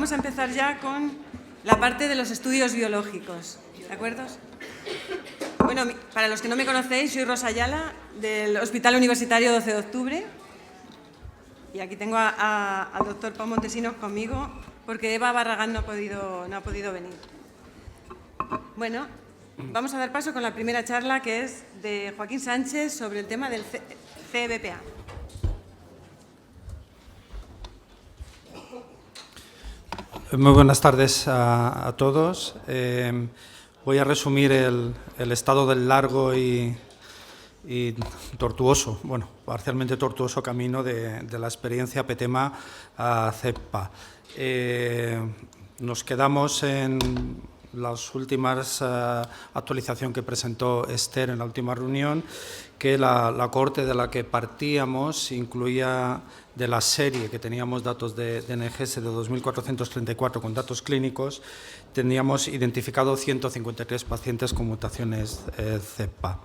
vamos a empezar ya con la parte de los estudios biológicos, ¿de acuerdo? Bueno, para los que no me conocéis, soy Rosa Ayala, del Hospital Universitario 12 de Octubre. Y aquí tengo al doctor Pau Montesinos conmigo, porque Eva Barragán no ha podido venir. Bueno, vamos a dar paso con la primera charla, que es de Joaquín Sánchez sobre el tema del CEBPA. Muy buenas tardes a todos. Voy a resumir el estado del largo y tortuoso, bueno, parcialmente tortuoso camino de la experiencia PETEMA a CEPPA. Nos quedamos en las últimas actualización que presentó Esther en la última reunión, que la cohorte de la que partíamos incluía, de la serie que teníamos datos de NGS de 2.434 con datos clínicos, teníamos identificado 153 pacientes con mutaciones CEPPA.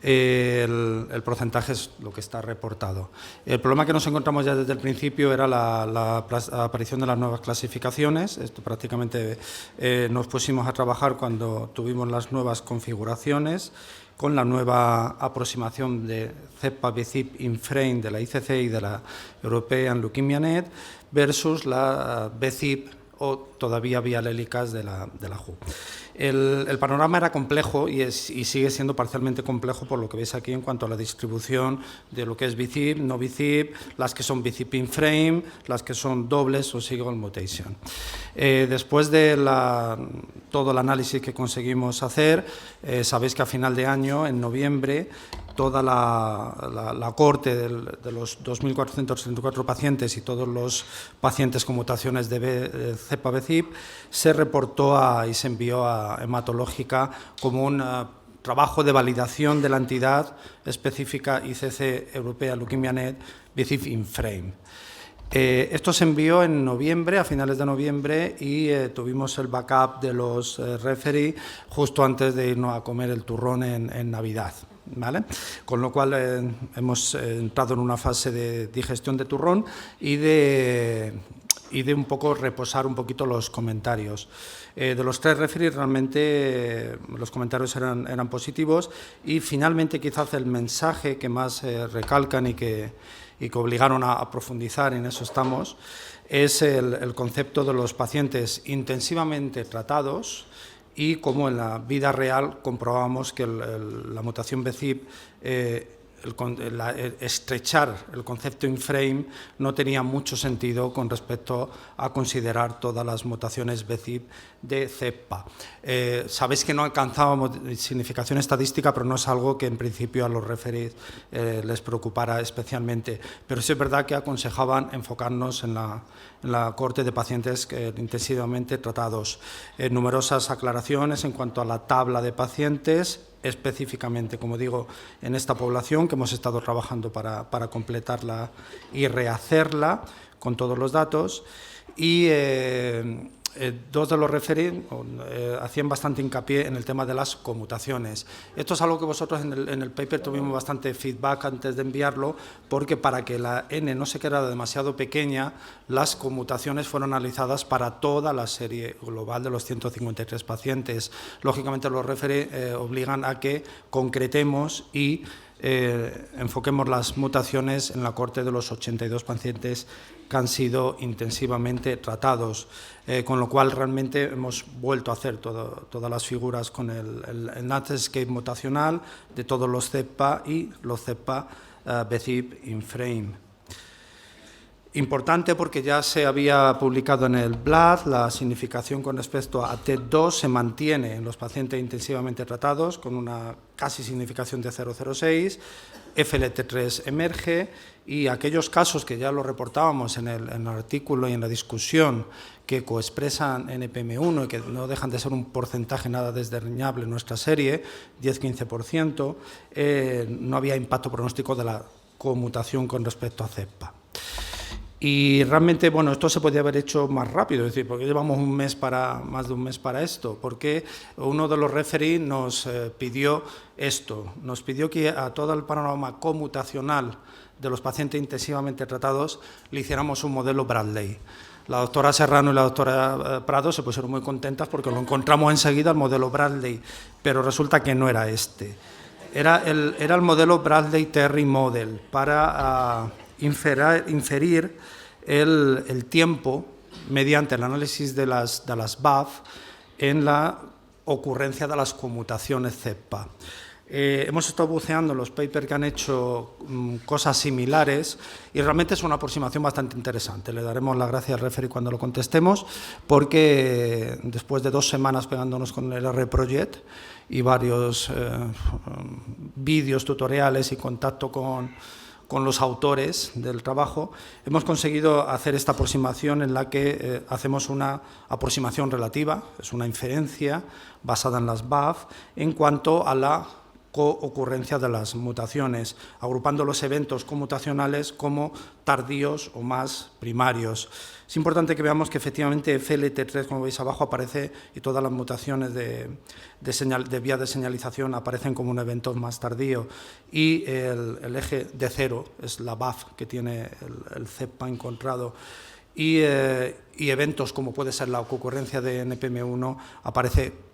El porcentaje es lo que está reportado. El problema que nos encontramos ya desde el principio era la aparición de las nuevas clasificaciones. Esto prácticamente nos pusimos a trabajar cuando tuvimos las nuevas configuraciones, con la nueva aproximación de CEPPA-BCIP InFrame de la ICC y de la European Leukemia Net versus la BCIP o todavía vía lélicas de la WHO. El panorama era complejo y sigue siendo parcialmente complejo por lo que veis aquí en cuanto a la distribución de lo que es BCIP, no BCIP, las que son BCIP in-frame, las que son dobles o single mutation. Después de todo el análisis que conseguimos hacer, sabéis que a final de año, en noviembre, toda la cohorte de los 2.434 pacientes y todos los pacientes con mutaciones de CEPA-BCIP se reportó y se envió a hematológica como un trabajo de validación de la entidad específica ICC Europea Leukemia Net BCIP InFrame. Esto se envió en noviembre, a finales de noviembre, y tuvimos el backup de los referee justo antes de irnos a comer el turrón en Navidad. ¿Vale? Con lo cual hemos entrado en una fase de digestión de turrón y de un poco reposar un poquito los comentarios. De los 3 referees realmente los comentarios eran positivos y finalmente quizás el mensaje que más recalcan y que obligaron a profundizar, en eso estamos, es el concepto de los pacientes intensivamente tratados y como en la vida real comprobamos que la mutación BCIP, estrechar el concepto in-frame no tenía mucho sentido con respecto a considerar todas las mutaciones BCIP de CEPPA. Sabéis que no alcanzábamos significación estadística, pero no es algo que en principio a los referees les preocupara especialmente. Pero sí es verdad que aconsejaban enfocarnos en la cohorte de pacientes intensivamente tratados. Numerosas aclaraciones en cuanto a la tabla de pacientes, específicamente, como digo, en esta población que hemos estado trabajando para completarla y rehacerla con todos los datos. Y 2 de los referees hacían bastante hincapié en el tema de las conmutaciones. Esto es algo que vosotros en el paper tuvimos bastante feedback antes de enviarlo, porque para que la N no se quedara demasiado pequeña, las conmutaciones fueron analizadas para toda la serie global de los 153 pacientes. Lógicamente los referees obligan a que concretemos y enfoquemos las mutaciones en la cohorte de los 82 pacientes que han sido intensivamente tratados, con lo cual realmente hemos vuelto a hacer todas las figuras con el landscape mutacional de todos los CEPPA y los CEPPA BCIP InFrame. Importante porque ya se había publicado en el Blood, la significación con respecto a TET2 se mantiene en los pacientes intensivamente tratados con una casi significación de 0,06, FLT3 emerge y aquellos casos que ya lo reportábamos en el artículo y en la discusión que coexpresan NPM1 y que no dejan de ser un porcentaje nada desdeñable en nuestra serie, 10-15%, no había impacto pronóstico de la conmutación con respecto a CEPPA. Y realmente, bueno, esto se podría haber hecho más rápido, es decir, ¿por qué llevamos más de un mes para esto? Porque uno de los referees nos pidió esto, nos pidió que a todo el panorama conmutacional de los pacientes intensivamente tratados le hiciéramos un modelo Bradley. La doctora Serrano y la doctora Prado se pusieron muy contentas porque lo encontramos enseguida el modelo Bradley, pero resulta que no era este. Era el modelo Bradley-Terry Model para inferir el tiempo mediante el análisis de las BAF en la ocurrencia de las conmutaciones CEPA. Hemos estado buceando en los papers que han hecho cosas similares y realmente es una aproximación bastante interesante. Le daremos las gracias al referee cuando lo contestemos, porque después de 2 semanas pegándonos con el R-Project y varios vídeos, tutoriales y contacto con los autores del trabajo, hemos conseguido hacer esta aproximación en la que hacemos una aproximación relativa, es una inferencia basada en las BAF en cuanto a la coocurrencia de las mutaciones, agrupando los eventos conmutacionales como tardíos o más primarios. Es importante que veamos que efectivamente FLT3, como veis abajo, aparece y todas las mutaciones de vía de señalización aparecen como un evento más tardío y el eje de 0 es la BAF que tiene el CEPA encontrado y eventos como puede ser la concurrencia de NPM1 aparece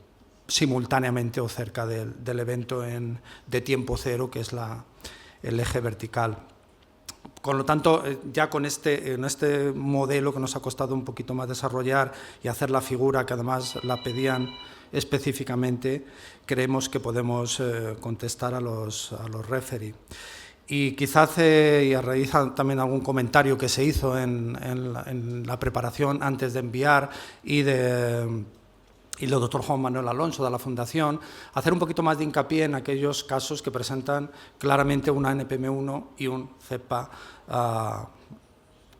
simultáneamente o cerca del evento de tiempo 0, que es el eje vertical. Con lo tanto, ya en este modelo que nos ha costado un poquito más desarrollar y hacer la figura, que además la pedían específicamente, creemos que podemos contestar a los referee. Y quizás, y a raíz también algún comentario que se hizo en la preparación antes de enviar y el doctor Juan Manuel Alonso de la Fundación, hacer un poquito más de hincapié en aquellos casos que presentan claramente una NPM1 y un CEPA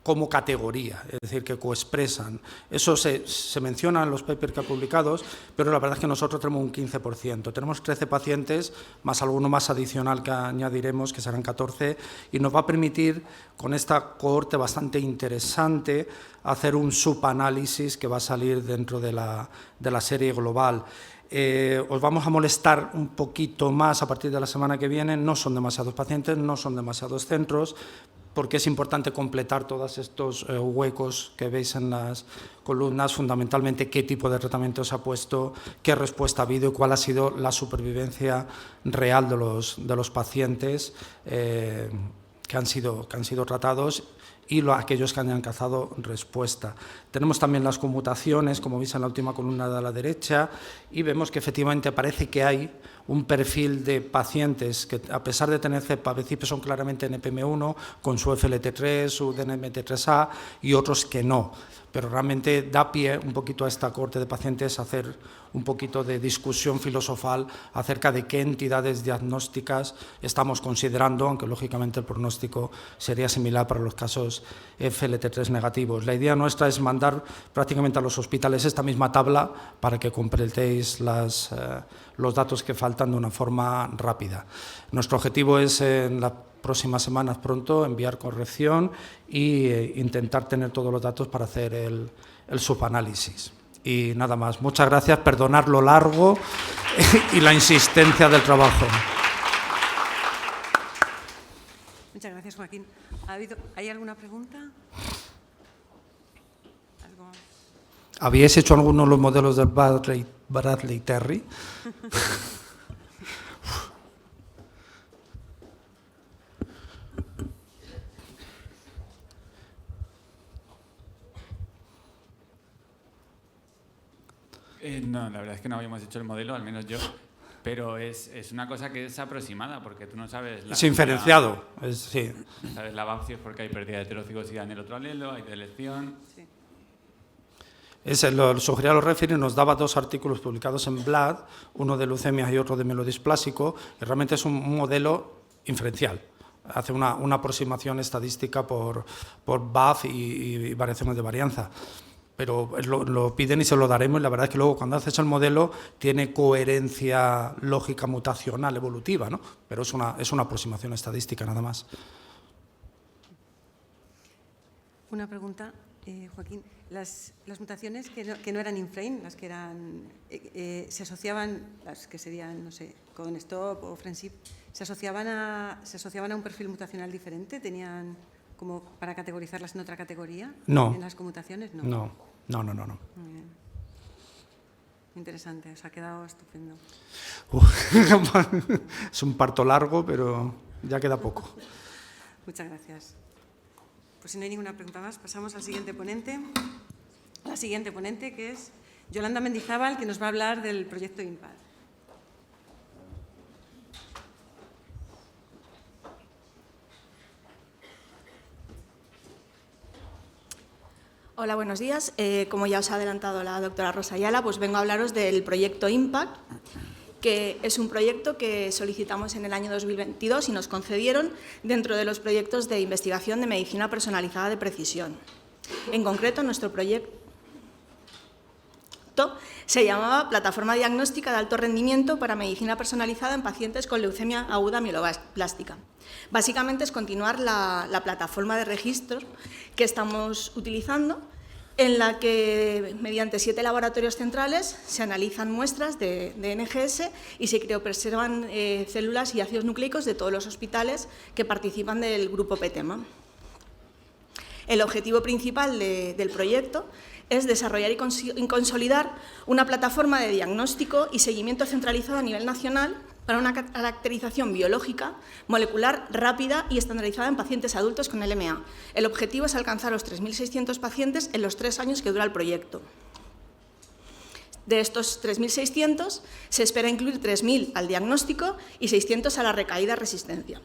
como categoría, es decir, que coexpresan. Eso se menciona en los papers que ha publicados, pero la verdad es que nosotros tenemos un 15%. Tenemos 13 pacientes, más alguno más adicional que añadiremos, que serán 14, y nos va a permitir, con esta cohorte bastante interesante, hacer un subanálisis que va a salir dentro de la serie global. Os vamos a molestar un poquito más a partir de la semana que viene. No son demasiados pacientes, no son demasiados centros, porque es importante completar todos estos huecos que veis en las columnas, fundamentalmente qué tipo de tratamiento se ha puesto, qué respuesta ha habido y cuál ha sido la supervivencia real de los pacientes que han sido tratados y aquellos que han alcanzado respuesta. Tenemos también las conmutaciones, como veis en la última columna de la derecha, y vemos que efectivamente parece que hay un perfil de pacientes que, a pesar de tener CEPA, a principio son claramente NPM1, con su FLT3, su DNMT3A, y otros que no. Pero realmente da pie un poquito a esta cohorte de pacientes a hacer un poquito de discusión filosofal acerca de qué entidades diagnósticas estamos considerando, aunque lógicamente el pronóstico sería similar para los casos FLT3 negativos. La idea nuestra es mandar prácticamente a los hospitales esta misma tabla para que completéis los datos que faltan de una forma rápida. Nuestro objetivo es en las próximas semanas pronto enviar corrección e intentar tener todos los datos para hacer el subanálisis. Y nada más. Muchas gracias. Perdonar lo largo y la insistencia del trabajo. Muchas gracias, Joaquín. ¿Hay alguna pregunta? ¿Algo? ¿Habíais hecho alguno de los modelos del Bradley-Terry? No, la verdad es que no habíamos hecho el modelo, al menos yo, pero es una cosa que es aproximada, porque tú no sabes... Es inferenciado, sí. Sabes la BAF si es porque hay pérdida de heterocigosidad en el otro alelo, hay delección... Sí. Lo sugería a los referees, nos daba 2 artículos publicados en Blood, uno de leucemia y otro de melodisplásico, y realmente es un modelo inferencial. Hace una aproximación estadística por BAF y variaciones de varianza. Pero lo piden y se lo daremos, y la verdad es que luego cuando haces el modelo tiene coherencia lógica mutacional evolutiva, ¿no? Pero es una aproximación estadística nada más. Una pregunta, Joaquín. Las mutaciones que no eran in-frame, las que eran, se asociaban, las que serían, no sé, con stop o friendship, ¿se asociaban a un perfil mutacional diferente? ¿Tenían como para categorizarlas en otra categoría? No. ¿En las conmutaciones? No. No. Muy bien. Interesante, os ha quedado estupendo. Es un parto largo, pero ya queda poco. Muchas gracias. Pues si no hay ninguna pregunta más, pasamos al siguiente ponente. La siguiente ponente, que es Yolanda Mendizábal, que nos va a hablar del proyecto IMPAD. Hola, buenos días. Como ya os ha adelantado la doctora Rosa Ayala, pues vengo a hablaros del proyecto IMPACT, que es un proyecto que solicitamos en el año 2022 y nos concedieron dentro de los proyectos de investigación de medicina personalizada de precisión. En concreto, nuestro proyecto se llamaba Plataforma Diagnóstica de Alto Rendimiento para Medicina Personalizada en Pacientes con Leucemia Aguda Mieloblástica. Básicamente es continuar la plataforma de registros que estamos utilizando, en la que mediante 7 laboratorios centrales se analizan muestras de NGS y se criopreservan células y ácidos nucleicos de todos los hospitales que participan del grupo PETEMA. El objetivo principal del proyecto es desarrollar y consolidar una plataforma de diagnóstico y seguimiento centralizado a nivel nacional para una caracterización biológica, molecular, rápida y estandarizada en pacientes adultos con LMA. El objetivo es alcanzar los 3.600 pacientes en los 3 años que dura el proyecto. De estos 3.600, se espera incluir 3.000 al diagnóstico y 600 a la recaída resistencia.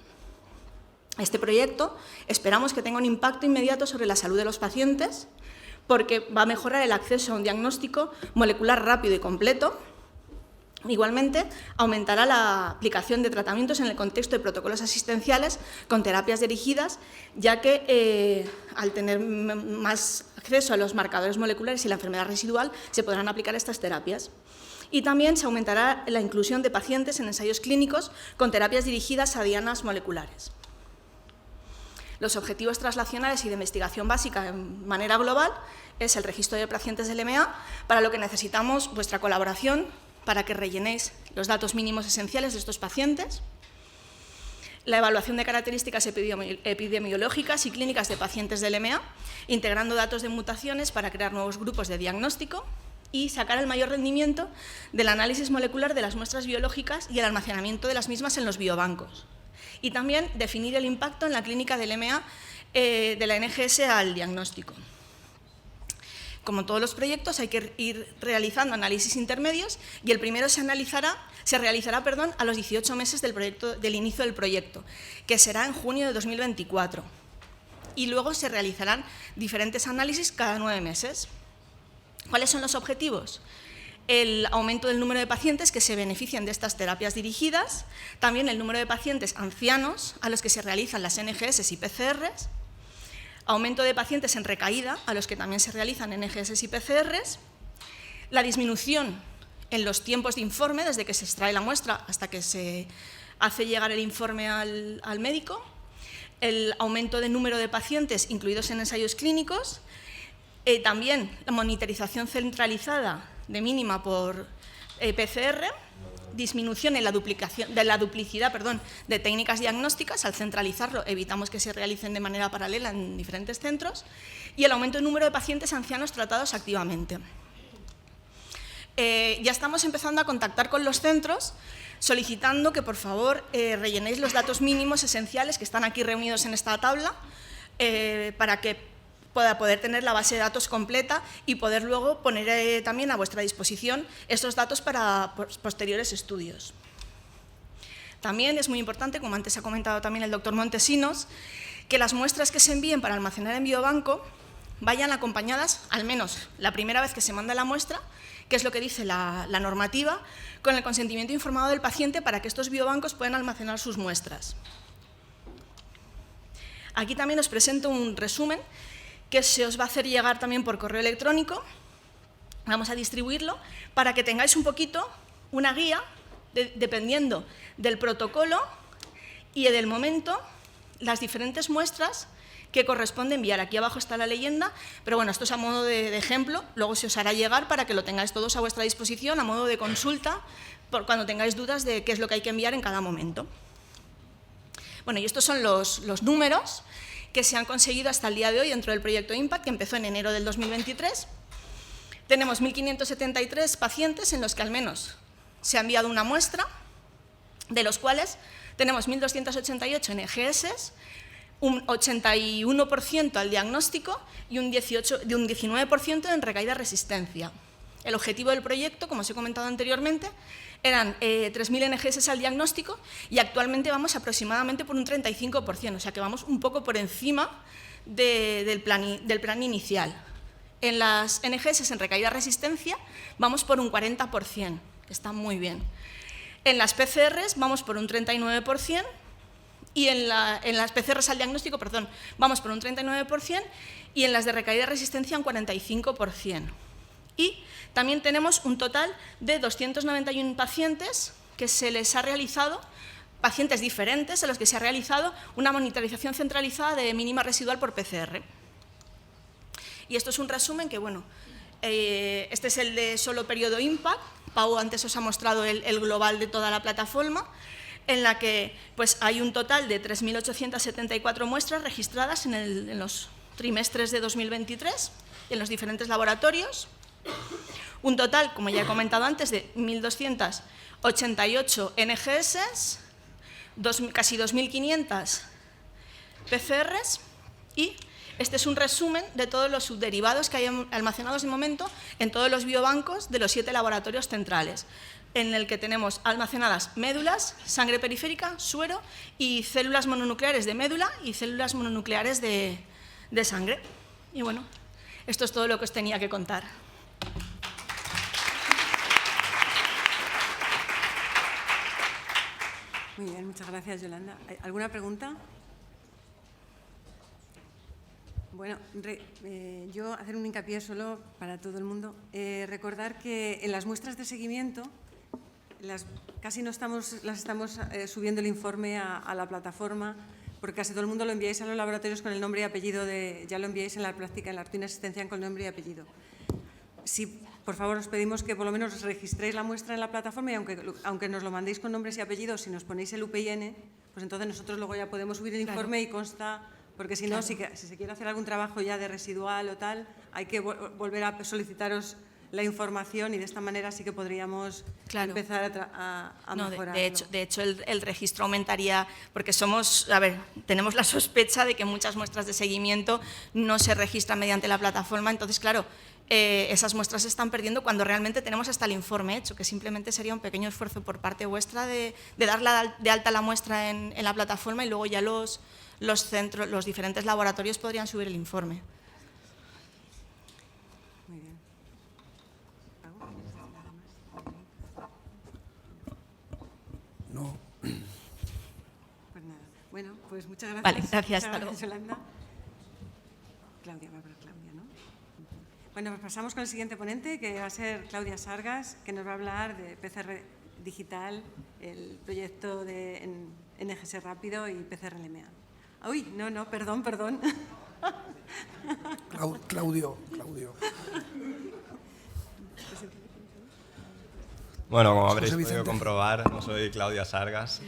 Este proyecto esperamos que tenga un impacto inmediato sobre la salud de los pacientes, porque va a mejorar el acceso a un diagnóstico molecular rápido y completo. Igualmente, aumentará la aplicación de tratamientos en el contexto de protocolos asistenciales con terapias dirigidas, ya que al tener más acceso a los marcadores moleculares y la enfermedad residual, se podrán aplicar estas terapias. Y también se aumentará la inclusión de pacientes en ensayos clínicos con terapias dirigidas a dianas moleculares. Los objetivos translacionales y de investigación básica de manera global es el registro de pacientes de LMA, para lo que necesitamos vuestra colaboración para que rellenéis los datos mínimos esenciales de estos pacientes, la evaluación de características epidemiológicas y clínicas de pacientes de LMA, integrando datos de mutaciones para crear nuevos grupos de diagnóstico y sacar el mayor rendimiento del análisis molecular de las muestras biológicas y el almacenamiento de las mismas en los biobancos. Y también definir el impacto en la clínica del LMA de la NGS al diagnóstico. Como todos los proyectos, hay que ir realizando análisis intermedios y el primero se realizará a los 18 meses del inicio del proyecto, que será en junio de 2024. Y luego se realizarán diferentes análisis cada 9 meses. ¿Cuáles son los objetivos? El aumento del número de pacientes que se benefician de estas terapias dirigidas, también el número de pacientes ancianos a los que se realizan las NGS y PCRs, aumento de pacientes en recaída a los que también se realizan NGS y PCRs, la disminución en los tiempos de informe desde que se extrae la muestra hasta que se hace llegar el informe al médico, el aumento del número de pacientes incluidos en ensayos clínicos, también la monitorización centralizada de mínima por PCR, disminución en la duplicidad de técnicas diagnósticas. Al centralizarlo, evitamos que se realicen de manera paralela en diferentes centros, y el aumento del número de pacientes ancianos tratados activamente. Ya estamos empezando a contactar con los centros, solicitando que, por favor, rellenéis los datos mínimos esenciales que están aquí reunidos en esta tabla, para que poder tener la base de datos completa y poder luego poner también a vuestra disposición estos datos para posteriores estudios. También es muy importante, como antes ha comentado también el doctor Montesinos, que las muestras que se envíen para almacenar en biobanco vayan acompañadas, al menos la primera vez que se manda la muestra, que es lo que dice la normativa, con el consentimiento informado del paciente para que estos biobancos puedan almacenar sus muestras. Aquí también os presento un resumen que se os va a hacer llegar también por correo electrónico. Vamos a distribuirlo para que tengáis un poquito una guía, dependiendo del protocolo y del momento, las diferentes muestras que corresponde enviar. Aquí abajo está la leyenda, pero bueno, esto es a modo de ejemplo, luego se os hará llegar para que lo tengáis todos a vuestra disposición, a modo de consulta, por cuando tengáis dudas de qué es lo que hay que enviar en cada momento. Bueno, y estos son los números que se han conseguido hasta el día de hoy dentro del proyecto IMPACT, que empezó en enero del 2023. Tenemos 1.573 pacientes en los que al menos se ha enviado una muestra, de los cuales tenemos 1.288 en EGS, un 81% al diagnóstico y un 19% en recaída resistencia. El objetivo del proyecto, como os he comentado anteriormente, eran 3.000 NGS al diagnóstico y actualmente vamos aproximadamente por un 35%, o sea que vamos un poco por encima del plan inicial. En las NGS en recaída resistencia vamos por un 40%, que está muy bien. En las PCRs vamos por un 39% y en las PCRs al diagnóstico, perdón, vamos por un 39% y en las de recaída resistencia un 45%. Y también tenemos un total de 291 pacientes que se les ha realizado, pacientes diferentes a los que se ha realizado una monitorización centralizada de mínima residual por PCR. Y esto es un resumen que, bueno, este es el de solo periodo IMPACT. Pau antes os ha mostrado el global de toda la plataforma, en la que pues, hay un total de 3.874 muestras registradas en los trimestres de 2023 en los diferentes laboratorios. Un total, como ya he comentado antes, de 1.288 NGS, casi 2.500 PCRs y este es un resumen de todos los subderivados que hay almacenados de momento en todos los biobancos de los 7 laboratorios centrales, en el que tenemos almacenadas médulas, sangre periférica, suero y células mononucleares de médula y células mononucleares de sangre. Y bueno, esto es todo lo que os tenía que contar. Muy bien, muchas gracias, Yolanda. ¿Alguna pregunta? Bueno, yo hacer un hincapié solo para todo el mundo. Recordar que en las muestras de seguimiento casi no estamos subiendo el informe a la plataforma, porque casi todo el mundo lo enviáis a los laboratorios con el nombre y apellido, ya lo enviáis en la práctica, en la rutina asistencial con el nombre y apellido. Sí, por favor, os pedimos que por lo menos registréis la muestra en la plataforma y aunque nos lo mandéis con nombres y apellidos, si nos ponéis el UPIN, pues entonces nosotros luego ya podemos subir el informe y consta. Porque si no, si se quiere hacer algún trabajo ya de residual o tal, hay que volver a solicitaros la información y de esta manera sí que podríamos empezar a mejorar. De hecho el registro aumentaría, porque tenemos la sospecha de que muchas muestras de seguimiento no se registran mediante la plataforma, entonces, claro, esas muestras se están perdiendo cuando realmente tenemos hasta el informe hecho, que simplemente sería un pequeño esfuerzo por parte vuestra de dar de alta la muestra en la plataforma y luego ya los diferentes laboratorios podrían subir el informe. Muy bien. No. Pues nada. Bueno, pues muchas gracias. Vale, gracias. Muchas gracias, Yolanda. Claudia, va para Claudia, ¿no? Bueno, pues pasamos con el siguiente ponente, que va a ser Claudia Sargas, que nos va a hablar de PCR digital, el proyecto de NGS rápido y PCR LMA. Uy, no, perdón. Claudio. Bueno, como habréis podido comprobar, no soy Claudia Sargas,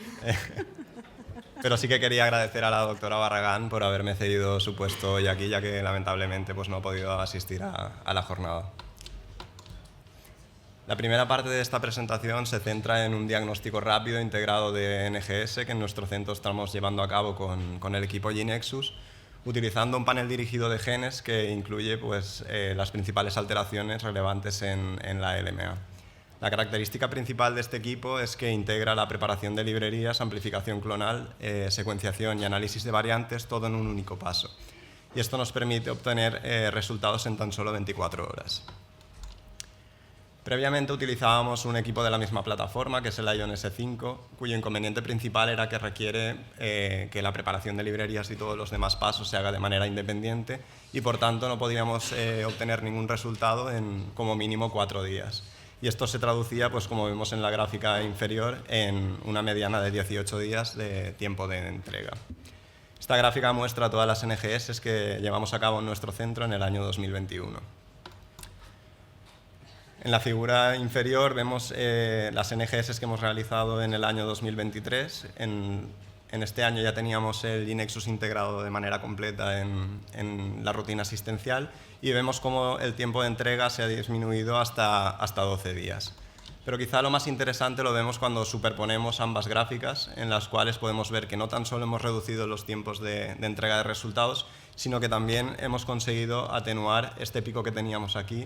pero sí que quería agradecer a la doctora Barragán por haberme cedido su puesto hoy aquí, ya que lamentablemente pues, no he podido asistir a la jornada. La primera parte de esta presentación se centra en un diagnóstico rápido integrado de NGS que en nuestro centro estamos llevando a cabo con el equipo Genexus, utilizando un panel dirigido de genes que incluye pues, las principales alteraciones relevantes en la LMA. La característica principal de este equipo es que integra la preparación de librerías, amplificación clonal, secuenciación y análisis de variantes, todo en un único paso. Y esto nos permite obtener resultados en tan solo 24 horas. Previamente utilizábamos un equipo de la misma plataforma, que es el Ion S5, cuyo inconveniente principal era que requiere que la preparación de librerías y todos los demás pasos se haga de manera independiente y, por tanto, no podíamos obtener ningún resultado en como mínimo 4 días. Y esto se traducía, pues, como vemos en la gráfica inferior, en una mediana de 18 días de tiempo de entrega. Esta gráfica muestra todas las NGS que llevamos a cabo en nuestro centro en el año 2021. En la figura inferior vemos las NGS que hemos realizado en el año 2023. En este año ya teníamos el iNexus integrado de manera completa en la rutina asistencial y vemos cómo el tiempo de entrega se ha disminuido hasta 12 días. Pero quizá lo más interesante lo vemos cuando superponemos ambas gráficas, en las cuales podemos ver que no tan solo hemos reducido los tiempos de entrega de resultados, sino que también hemos conseguido atenuar este pico que teníamos aquí,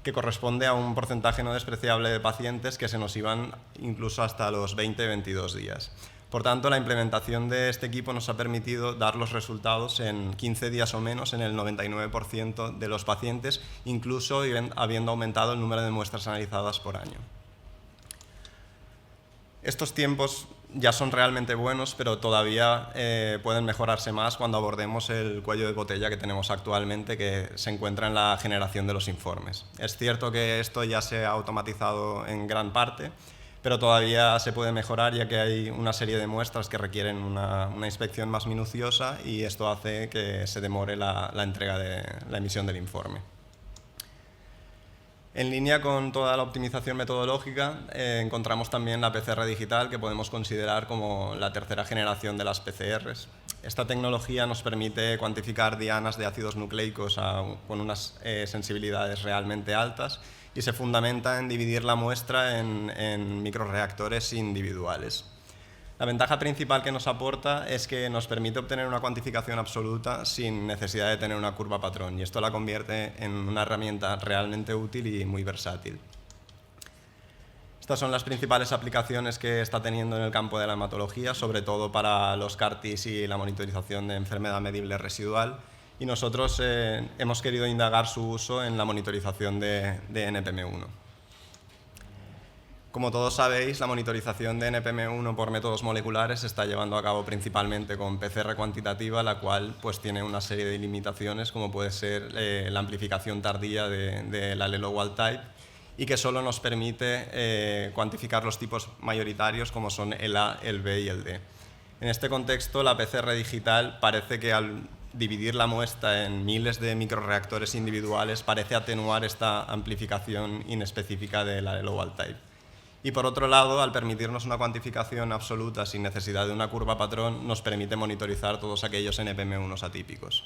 que corresponde a un porcentaje no despreciable de pacientes que se nos iban incluso hasta los 20-22 días. Por tanto, la implementación de este equipo nos ha permitido dar los resultados en 15 días o menos en el 99% de los pacientes, incluso habiendo aumentado el número de muestras analizadas por año. Estos tiempos ya son realmente buenos, pero todavía pueden mejorarse más cuando abordemos el cuello de botella que tenemos actualmente, que se encuentra en la generación de los informes. Es cierto que esto ya se ha automatizado en gran parte, pero todavía se puede mejorar, ya que hay una serie de muestras que requieren una inspección más minuciosa y esto hace que se demore la entrega de la emisión del informe. En línea con toda la optimización metodológica, encontramos también la PCR digital, que podemos considerar como la tercera generación de las PCRs. Esta tecnología nos permite cuantificar dianas de ácidos nucleicos con unas sensibilidades realmente altas y se fundamenta en dividir la muestra en microreactores individuales. La ventaja principal que nos aporta es que nos permite obtener una cuantificación absoluta sin necesidad de tener una curva patrón, y esto la convierte en una herramienta realmente útil y muy versátil. Estas son las principales aplicaciones que está teniendo en el campo de la hematología, sobre todo para los CAR-Ts y la monitorización de enfermedad medible residual, y nosotros hemos querido indagar su uso en la monitorización de NPM1. Como todos sabéis, la monitorización de NPM1 por métodos moleculares se está llevando a cabo principalmente con PCR cuantitativa, la cual pues, tiene una serie de limitaciones, como puede ser la amplificación tardía del alelo wild type, y que solo nos permite cuantificar los tipos mayoritarios, como son el A, el B y el D. En este contexto, la PCR digital parece que al dividir la muestra en miles de microreactores individuales parece atenuar esta amplificación inespecífica del alelo wild type. Y por otro lado, al permitirnos una cuantificación absoluta sin necesidad de una curva patrón, nos permite monitorizar todos aquellos NPM1 atípicos.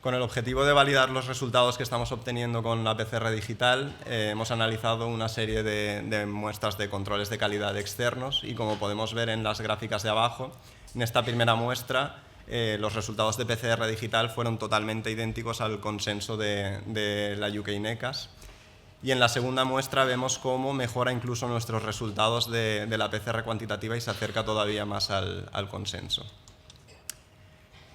Con el objetivo de validar los resultados que estamos obteniendo con la PCR digital, hemos analizado una serie de muestras de controles de calidad externos y, como podemos ver en las gráficas de abajo, en esta primera muestra los resultados de PCR digital fueron totalmente idénticos al consenso de la UK NECAS. Y en la segunda muestra vemos cómo mejora incluso nuestros resultados de la PCR cuantitativa y se acerca todavía más al consenso.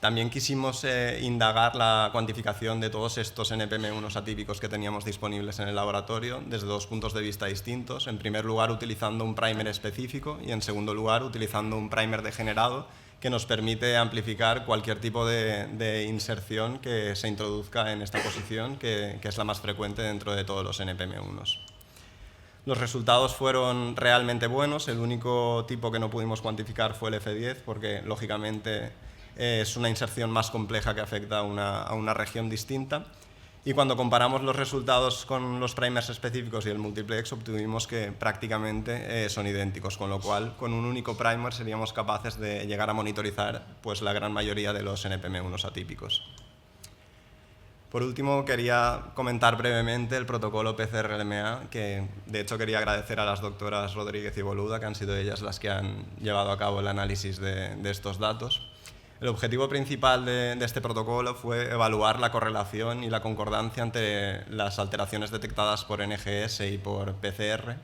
También quisimos indagar la cuantificación de todos estos NPM1 atípicos que teníamos disponibles en el laboratorio desde dos puntos de vista distintos. En primer lugar, utilizando un primer específico y en segundo lugar, utilizando un primer degenerado que nos permite amplificar cualquier tipo de inserción que se introduzca en esta posición, que es la más frecuente dentro de todos los NPM1. Los resultados fueron realmente buenos. El único tipo que no pudimos cuantificar fue el F10, porque lógicamente es una inserción más compleja que afecta a una región distinta. Y cuando comparamos los resultados con los primers específicos y el multiplex, obtuvimos que prácticamente son idénticos, con lo cual con un único primer seríamos capaces de llegar a monitorizar pues, la gran mayoría de los NPM1 atípicos. Por último, quería comentar brevemente el protocolo PCR-LMA, que de hecho quería agradecer a las doctoras Rodríguez y Boluda, que han sido ellas las que han llevado a cabo el análisis de estos datos. El objetivo principal de este protocolo fue evaluar la correlación y la concordancia entre las alteraciones detectadas por NGS y por PCR.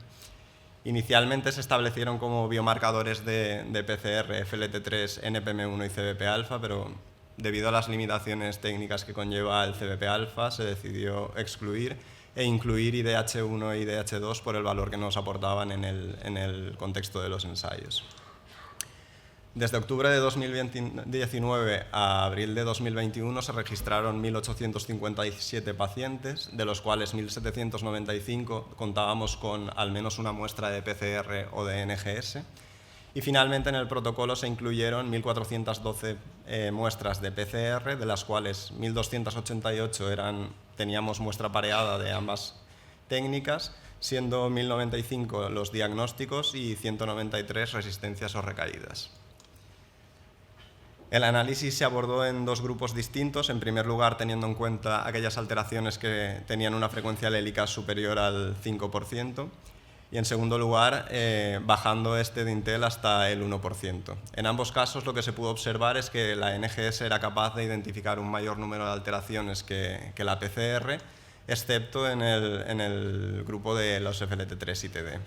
Inicialmente se establecieron como biomarcadores de PCR FLT3, NPM1 y CBP-alfa, pero debido a las limitaciones técnicas que conlleva el CBP-alfa, se decidió excluir e incluir IDH1 y IDH2 por el valor que nos aportaban en el contexto de los ensayos. Desde octubre de 2019 a abril de 2021 se registraron 1.857 pacientes, de los cuales 1.795 contábamos con al menos una muestra de PCR o de NGS, Y finalmente en el protocolo se incluyeron 1.412 muestras de PCR, de las cuales 1.288 teníamos muestra pareada de ambas técnicas, siendo 1.095 los diagnósticos y 193 resistencias o recaídas. El análisis se abordó en dos grupos distintos. En primer lugar, teniendo en cuenta aquellas alteraciones que tenían una frecuencia alélica superior al 5%, y en segundo lugar, bajando este dintel hasta el 1%. En ambos casos lo que se pudo observar es que la NGS era capaz de identificar un mayor número de alteraciones que la PCR, excepto en el grupo de los FLT3 y TD.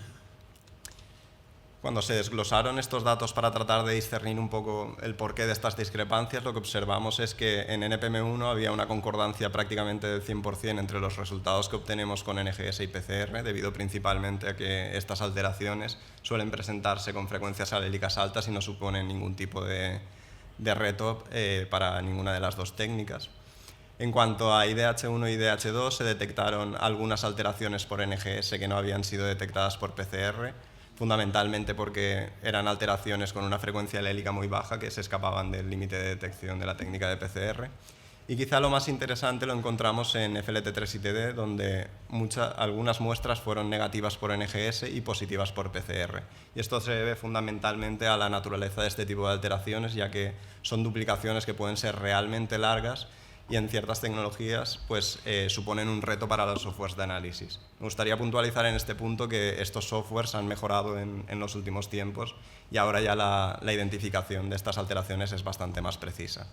Cuando se desglosaron estos datos para tratar de discernir un poco el porqué de estas discrepancias, lo que observamos es que en NPM1 había una concordancia prácticamente del 100% entre los resultados que obtenemos con NGS y PCR, debido principalmente a que estas alteraciones suelen presentarse con frecuencias alélicas altas y no suponen ningún tipo de reto para ninguna de las dos técnicas. En cuanto a IDH1 y IDH2, se detectaron algunas alteraciones por NGS que no habían sido detectadas por PCR, fundamentalmente porque eran alteraciones con una frecuencia alélica muy baja que se escapaban del límite de detección de la técnica de PCR. Y quizá lo más interesante lo encontramos en FLT3 y TD, donde algunas muestras fueron negativas por NGS y positivas por PCR. Y esto se debe fundamentalmente a la naturaleza de este tipo de alteraciones, ya que son duplicaciones que pueden ser realmente largas y en ciertas tecnologías pues, suponen un reto para los softwares de análisis. Me gustaría puntualizar en este punto que estos softwares han mejorado en los últimos tiempos y ahora ya la identificación de estas alteraciones es bastante más precisa.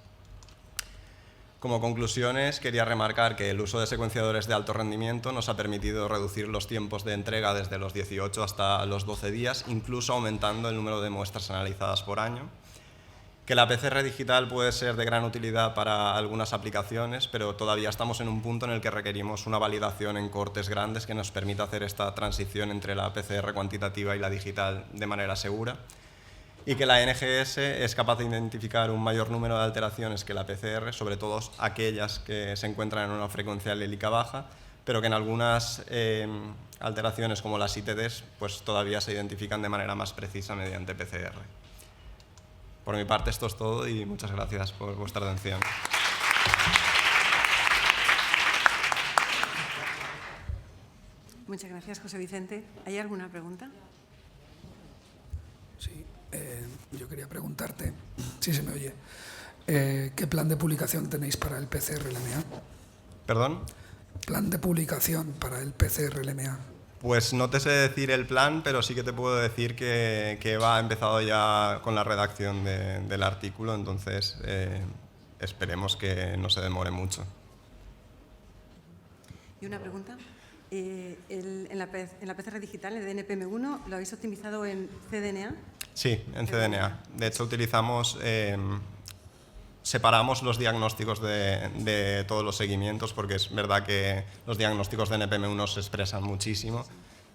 Como conclusiones, quería remarcar que el uso de secuenciadores de alto rendimiento nos ha permitido reducir los tiempos de entrega desde los 18 hasta los 12 días, incluso aumentando el número de muestras analizadas por año. Que la PCR digital puede ser de gran utilidad para algunas aplicaciones, pero todavía estamos en un punto en el que requerimos una validación en cohortes grandes que nos permita hacer esta transición entre la PCR cuantitativa y la digital de manera segura. Y que la NGS es capaz de identificar un mayor número de alteraciones que la PCR, sobre todo aquellas que se encuentran en una frecuencia alélica baja, pero que en algunas alteraciones como las ITDs pues todavía se identifican de manera más precisa mediante PCR. Por mi parte esto es todo y muchas gracias por vuestra atención. Muchas gracias, José Vicente. ¿Hay alguna pregunta? Sí, yo quería preguntarte, si se me oye, ¿qué plan de publicación tenéis para el PCR-LMA? ¿Perdón? Plan de publicación para el PCR-LMA. Pues no te sé decir el plan, pero sí que te puedo decir que Eva ha empezado ya con la redacción del artículo, entonces esperemos que no se demore mucho. ¿Y una pregunta? En la PCR digital, el DNPM1, ¿lo habéis optimizado en CDNA? Sí, en CDNA. De hecho, separamos los diagnósticos de todos los seguimientos, porque es verdad que los diagnósticos de NPM1 se expresan muchísimo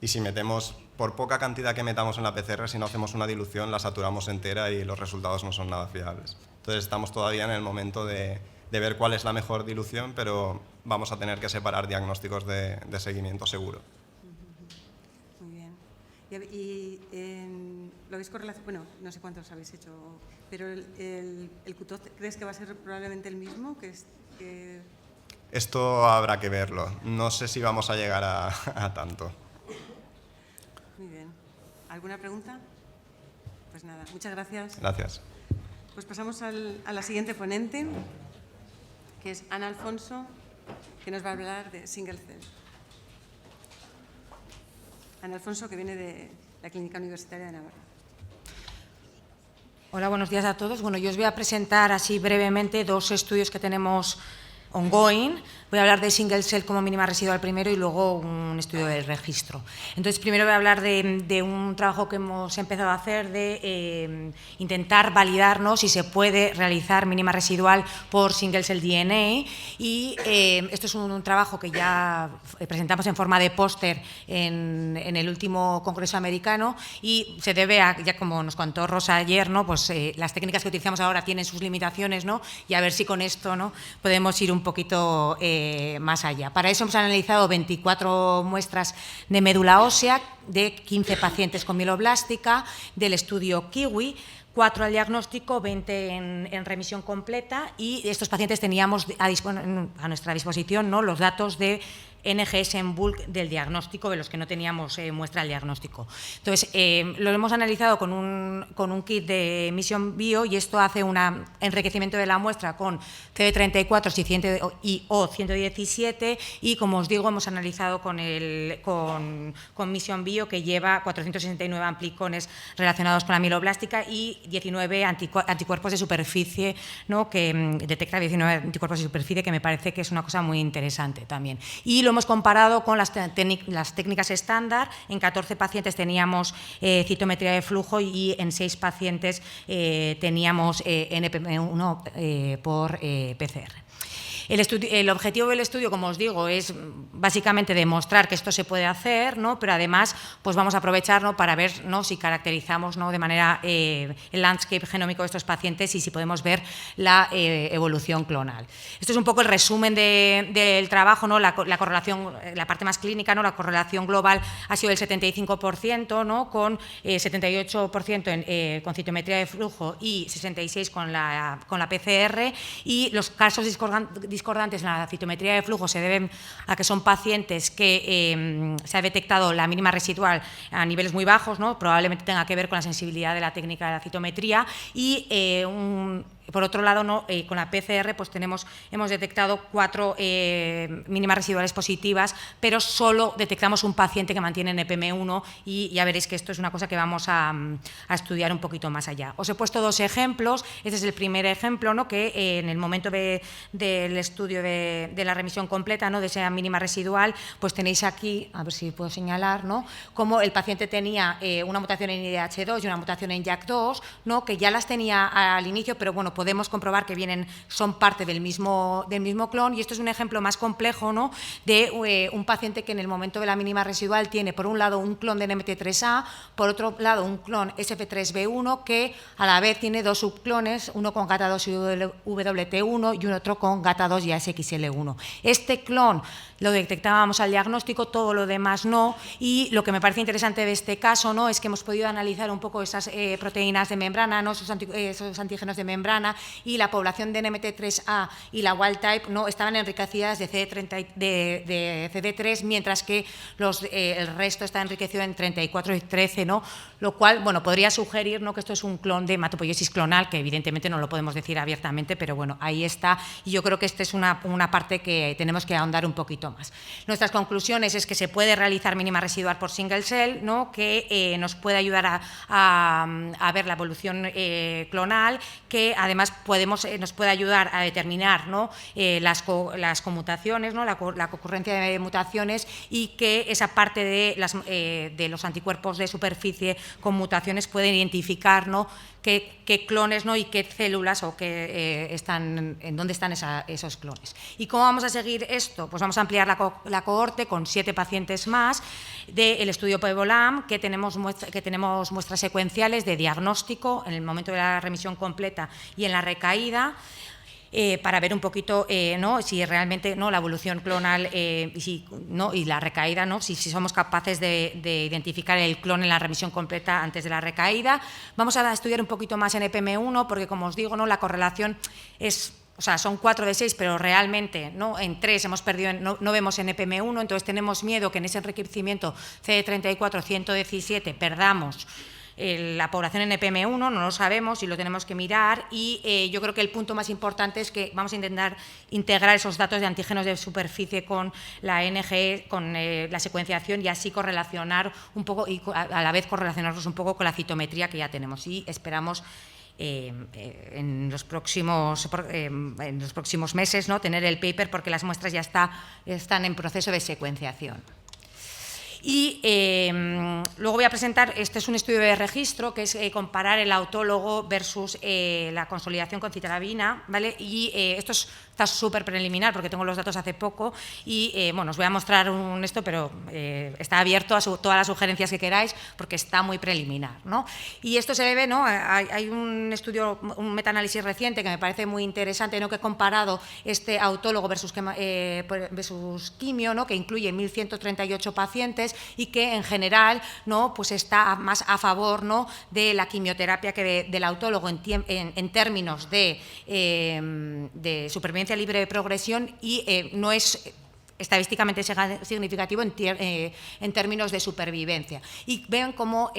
y si metemos, por poca cantidad que metamos en la PCR, si no hacemos una dilución, la saturamos entera y los resultados no son nada fiables. Entonces estamos todavía en el momento de ver cuál es la mejor dilución, pero vamos a tener que separar diagnósticos de seguimiento seguro. Muy bien. Y lo habéis correlacionado, bueno, no sé cuántos habéis hecho, pero el cutoff, ¿crees que va a ser probablemente el mismo? Esto habrá que verlo. No sé si vamos a llegar a tanto. Muy bien. ¿Alguna pregunta? Pues nada, muchas gracias. Gracias. Pues pasamos a la siguiente ponente, que es Ana Alfonso, que nos va a hablar de single cell. Ana Alfonso, que viene de la Clínica Universitaria de Navarra. Hola, buenos días a todos. Bueno, yo os voy a presentar así brevemente dos estudios que tenemos ongoing. Voy a hablar de single cell como mínima residual primero y luego un estudio del registro. Entonces, primero voy a hablar de un trabajo que hemos empezado a hacer de intentar validarnos si se puede realizar mínima residual por single cell DNA y esto es un trabajo que ya presentamos en forma de póster en el último congreso americano y se debe a, ya como nos contó Rosa ayer, ¿no? Pues las técnicas que utilizamos ahora tienen sus limitaciones, ¿no? Y a ver si con esto, ¿no? podemos ir un un poquito más allá. Para eso hemos analizado 24 muestras de médula ósea de 15 pacientes con mieloblástica del estudio KIWI, 4 al diagnóstico, 20 en remisión completa, y estos pacientes teníamos a nuestra disposición, ¿no?, los datos de NGS en bulk del diagnóstico, de los que no teníamos muestra del diagnóstico. Entonces, lo hemos analizado con un kit de Mission Bio, y esto hace un enriquecimiento de la muestra con CD34 y O117, y como os digo, hemos analizado con Mission Bio, que lleva 469 amplicones relacionados con la mieloblástica y 19 anticuerpos de superficie, ¿no?, que detecta 19 anticuerpos de superficie, que me parece que es una cosa muy interesante también. Y lo hemos comparado con las técnicas estándar. En 14 pacientes teníamos citometría de flujo y en 6 pacientes teníamos NPM1 por PCR. El objetivo del estudio, como os digo, es básicamente demostrar que esto se puede hacer, ¿no?, pero además pues vamos a aprovechar, ¿no?, para ver, ¿no?, si caracterizamos, ¿no?, de manera el landscape genómico de estos pacientes y si podemos ver la evolución clonal. Esto es un poco el resumen del trabajo, ¿no?, la correlación, la parte más clínica, ¿no?, la correlación global ha sido del 75%, ¿no?, con 78% con citometría de flujo y 66% con la PCR, y los casos discordantes en la citometría de flujo se deben a que son pacientes que se ha detectado la mínima residual a niveles muy bajos, ¿no?, probablemente tenga que ver con la sensibilidad de la técnica de la citometría, y por otro lado, ¿no?, con la PCR pues hemos detectado 4 mínimas residuales positivas, pero solo detectamos un paciente que mantiene NPM1, y ya veréis que esto es una cosa que vamos a estudiar un poquito más allá. Os he puesto 2 ejemplos. Este es el primer ejemplo, ¿no?, que en el momento del estudio de la remisión completa, ¿no?, de esa mínima residual, pues tenéis aquí, a ver si puedo señalar, ¿no?, cómo el paciente tenía una mutación en IDH2 y una mutación en JAK2, ¿no?, que ya las tenía al inicio, pero bueno, podemos comprobar que son parte del mismo clon, y esto es un ejemplo más complejo, ¿no?, de un paciente que en el momento de la mínima residual tiene, por un lado, un clon de NMT3A, por otro lado, un clon SF3B1, que a la vez tiene 2 subclones, uno con GATA2 y WT1 y otro con GATA2 y ASXL1. Este clon lo detectábamos al diagnóstico, todo lo demás no, y lo que me parece interesante de este caso, ¿no?, es que hemos podido analizar un poco esas proteínas de membrana, ¿no?, esos antígenos de membrana, y la población de NMT3A y la wild type, ¿no?, estaban enriquecidas de CD3, mientras que el resto está enriquecido en 34 y 13, ¿no?, lo cual, bueno, podría sugerir, ¿no?, que esto es un clon de hematopoiesis clonal, que evidentemente no lo podemos decir abiertamente, pero bueno, ahí está, y yo creo que esta es una parte que tenemos que ahondar un poquito más. Nuestras conclusiones es que se puede realizar mínima residual por single cell, ¿no?, que nos puede ayudar a ver la evolución clonal, que además nos puede ayudar a determinar, ¿no?, las conmutaciones, ¿no?, la concurrencia de mutaciones, y que esa parte de los anticuerpos de superficie con mutaciones puede identificar, ¿no?, qué clones, ¿no?, y qué células o en dónde están esos clones. ¿Y cómo vamos a seguir esto? Pues vamos a ampliar la cohorte con 7 pacientes más del estudio PEVOLAM, que tenemos muestras secuenciales de diagnóstico en el momento de la remisión completa y en la recaída, para ver un poquito, ¿no?, si realmente, ¿no?, la evolución clonal y la recaída, ¿no?, si somos capaces de identificar el clon en la remisión completa antes de la recaída. Vamos a estudiar un poquito más en NPM1, porque, como os digo, ¿no?, la correlación son 4 de 6, pero realmente, ¿no?, en 3 hemos perdido, no vemos NPM1, entonces tenemos miedo que en ese enriquecimiento CD34, 117 perdamos la población en NPM1, no lo sabemos y lo tenemos que mirar, y yo creo que el punto más importante es que vamos a intentar integrar esos datos de antígenos de superficie con la NG, con la secuenciación, y así correlacionar un poco, y a la vez correlacionarlos un poco con la citometría que ya tenemos, y esperamos en los próximos meses, ¿no?, tener el paper, porque las muestras ya están en proceso de secuenciación. Y luego voy a presentar, este es un estudio de registro, que es comparar el autólogo versus la consolidación con citarabina, ¿vale? Y esto está súper preliminar porque tengo los datos hace poco y, bueno, os voy a mostrar esto, pero está abierto a todas las sugerencias que queráis porque está muy preliminar, ¿no? Y esto se debe, ¿no? Hay un estudio, un metaanálisis reciente que me parece muy interesante, ¿no? Que he comparado este autólogo versus quimio, ¿no? Que incluye 1.138 pacientes y que en general, ¿no? Pues está más a favor, ¿no? De la quimioterapia que del autólogo en términos de supervivencia libre de progresión y no es estadísticamente significativo en términos de supervivencia. Y ven cómo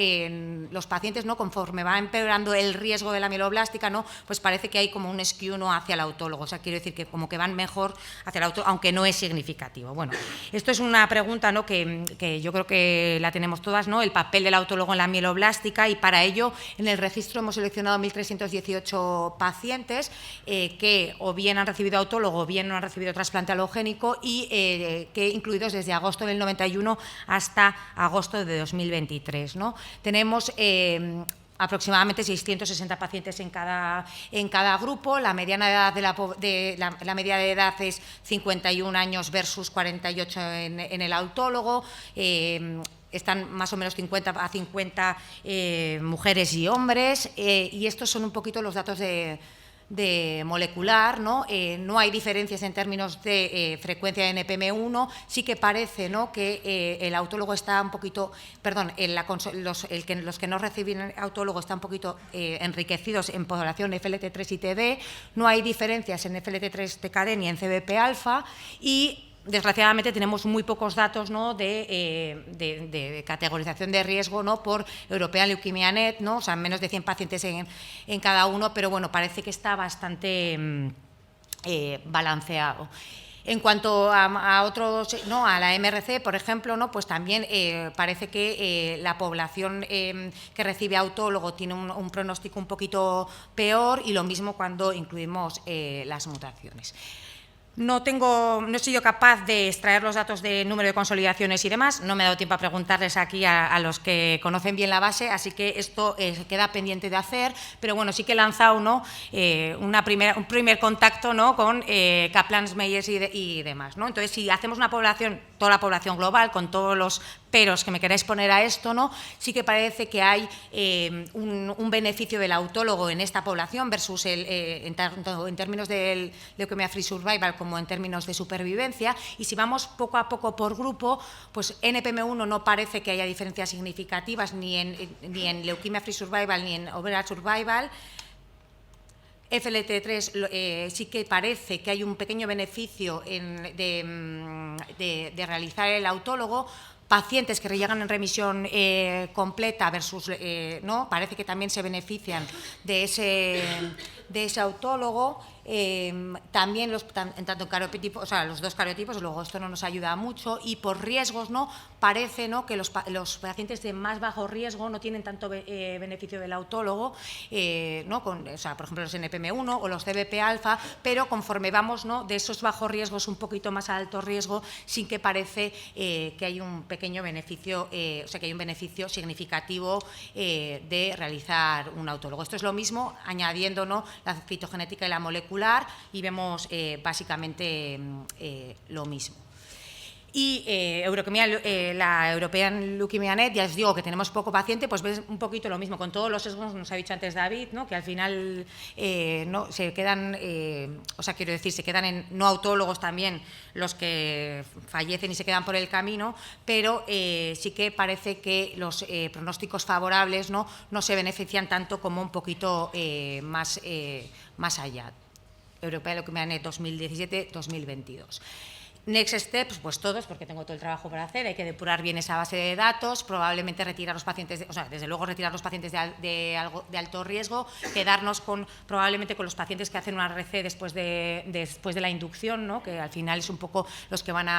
los pacientes, ¿no? Conforme va empeorando el riesgo de la mieloblástica, ¿no? Pues parece que hay como un skew, ¿no? Hacia el autólogo. O sea, quiero decir que como que van mejor hacia el autólogo, aunque no es significativo. Bueno, esto es una pregunta, ¿no? que yo creo que la tenemos todas, ¿no? El papel del autólogo en la mieloblástica, y para ello en el registro hemos seleccionado 1.318 pacientes que o bien han recibido autólogo o bien no han recibido trasplante alogénico y que incluidos desde agosto del 91 hasta agosto de 2023, ¿no? Tenemos aproximadamente 660 pacientes en cada grupo. La mediana edad la media de edad es 51 años versus 48 en el autólogo. Están más o menos 50 a 50 mujeres y hombres, y estos son un poquito los datos de molecular, ¿no? No hay diferencias en términos de frecuencia de NPM1, sí que parece, ¿no? Que el autólogo está un poquito, perdón, los que no reciben autólogo están un poquito enriquecidos en población FLT3 y TD, no hay diferencias en FLT3 TKD ni en CBP-alfa y desgraciadamente tenemos muy pocos datos, ¿no? de categorización de riesgo, ¿no? Por European Leukemia Net, ¿no? O sea, menos de 100 pacientes en cada uno, pero bueno, parece que está bastante balanceado. En cuanto a otros, ¿no? A la MRC, por ejemplo, ¿no? Pues también parece que la población que recibe autólogo tiene un pronóstico un poquito peor, y lo mismo cuando incluimos las mutaciones. No he sido capaz de extraer los datos de número de consolidaciones y demás, no me ha dado tiempo a preguntarles aquí a los que conocen bien la base, así que esto queda pendiente de hacer, pero bueno, sí que he lanzado, ¿no? un primer contacto, ¿no? Con Kaplan, Meyers y demás, ¿no? Entonces, si hacemos una población, toda la población global, con todos los peros que me queráis poner a esto, ¿no? Sí que parece que hay un beneficio del autólogo en esta población versus en términos del Leukemia Free Survival como en términos de supervivencia, y si vamos poco a poco por grupo, pues NPM1 no parece que haya diferencias significativas ni en Leukemia Free Survival ni en Overall Survival. FLT3 sí que parece que hay un pequeño beneficio de realizar el autólogo. Pacientes que llegan en remisión completa versus, ¿no? Parece que también se benefician de ese autólogo. También tanto cariotipos, o sea, los dos cariotipos, luego esto no nos ayuda mucho, y por riesgos, ¿no? Parece, ¿no? Que los pacientes de más bajo riesgo no tienen tanto beneficio del autólogo, ¿no? O sea, por ejemplo, los NPM1 o los CBP-alfa, pero conforme vamos, ¿no? De esos bajos riesgos un poquito más a alto riesgo, sí que parece que hay un pequeño beneficio, o sea, que hay un beneficio significativo de realizar un autólogo. Esto es lo mismo añadiendo, ¿no? La citogenética y la molécula, y vemos básicamente lo mismo. Y la European Leukemia Net, ya os digo que tenemos poco paciente, pues ves un poquito lo mismo, con todos los sesgos, nos ha dicho antes David, ¿no? Que al final no se quedan, o sea, quiero decir, se quedan en no autólogos también los que fallecen y se quedan por el camino, pero sí que parece que los pronósticos favorables no se benefician tanto como un poquito más allá. European Leukemia Net 2017-2022. Next steps, pues todos, porque tengo todo el trabajo por hacer, hay que depurar bien esa base de datos, probablemente retirar los pacientes, o sea, desde luego retirar los pacientes de alto riesgo, quedarnos probablemente con los pacientes que hacen una RC después de la inducción, ¿no? Que al final es un poco los que vamos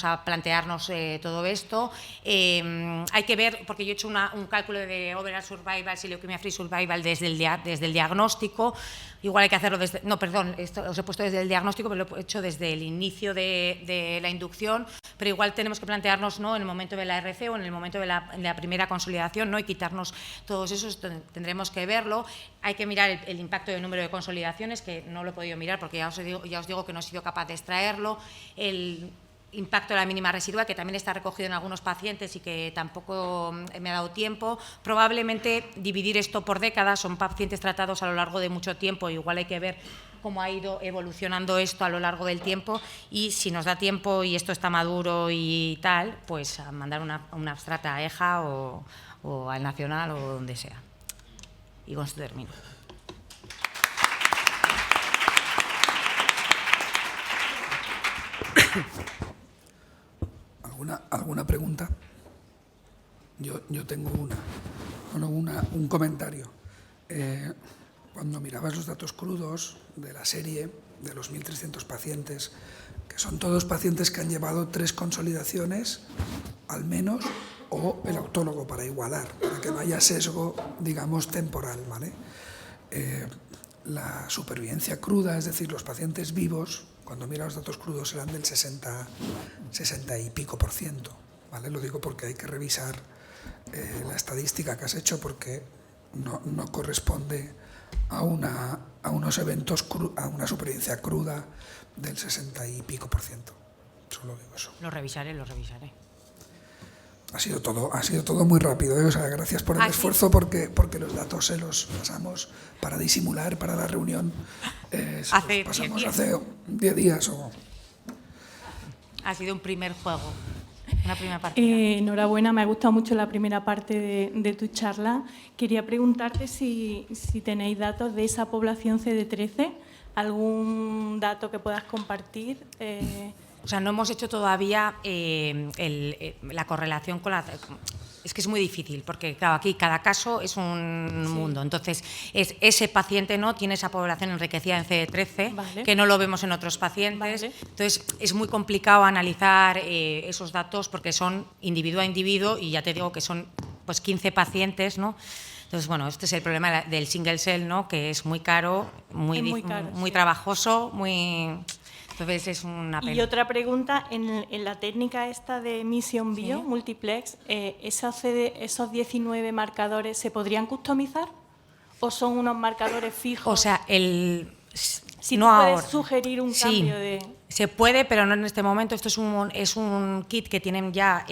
a plantearnos todo esto. Hay que ver, porque yo he hecho un cálculo de overall survival y leukemia free survival desde el diagnóstico, igual hay que hacerlo desde, no, perdón, esto os he puesto desde el diagnóstico, diagnóstico, pero lo he hecho desde el inicio de la inducción, pero igual tenemos que plantearnos, ¿no?, en el momento de la RC o en el momento de la primera consolidación, ¿no?, y quitarnos todos esos, tendremos que verlo. Hay que mirar el impacto del número de consolidaciones, que no lo he podido mirar porque ya os digo que no he sido capaz de extraerlo. El impacto de la mínima residual, que también está recogido en algunos pacientes y que tampoco me ha dado tiempo. Probablemente dividir esto por décadas, son pacientes tratados a lo largo de mucho tiempo, igual hay que ver cómo ha ido evolucionando esto a lo largo del tiempo, y si nos da tiempo y esto está maduro y tal, pues a mandar una abstracta a EJA o al Nacional o donde sea. Y con esto termino. ¿Alguna pregunta? Yo tengo un comentario. Cuando mirabas los datos crudos de la serie, de los 1.300 pacientes, que son todos pacientes que han llevado 3 consolidaciones, al menos, o el autólogo para igualar, para que no haya sesgo, digamos, temporal, ¿vale? La supervivencia cruda, es decir, los pacientes vivos, cuando mira los datos crudos eran del 60 y pico %, ¿vale? Lo digo porque hay que revisar la estadística que has hecho, porque no corresponde a unos eventos, a una supervivencia cruda del 60 y pico %. Solo digo eso. Lo revisaré. Ha sido todo muy rápido, ¿eh? O sea, gracias por el esfuerzo, porque los datos se los pasamos para disimular para la reunión. Hace pasamos 10 días. hace 10 días. Ha sido un primer juego, una primera partida. Enhorabuena, me ha gustado mucho la primera parte de tu charla. Quería preguntarte si tenéis datos de esa población CD13, algún dato que puedas compartir. O sea, no hemos hecho todavía la correlación con la... Es que es muy difícil, porque claro, aquí cada caso es un mundo. Entonces, ese paciente no tiene esa población enriquecida en CD13, vale, que no lo vemos en otros pacientes. Vale. Entonces, es muy complicado analizar esos datos porque son individuo a individuo, y ya te digo que son pues 15 pacientes, ¿no? Entonces, bueno, este es el problema del single cell, ¿no?, que es muy caro, muy sí, trabajoso, muy... Entonces es una pena. Y otra pregunta, en la técnica esta de Mission Bio, multiplex, ¿esos 19 marcadores se podrían customizar o son unos marcadores fijos? O sea, si no puedes ahora. sugerir un cambio de... Se puede, pero no en este momento. Esto es un kit que tienen ya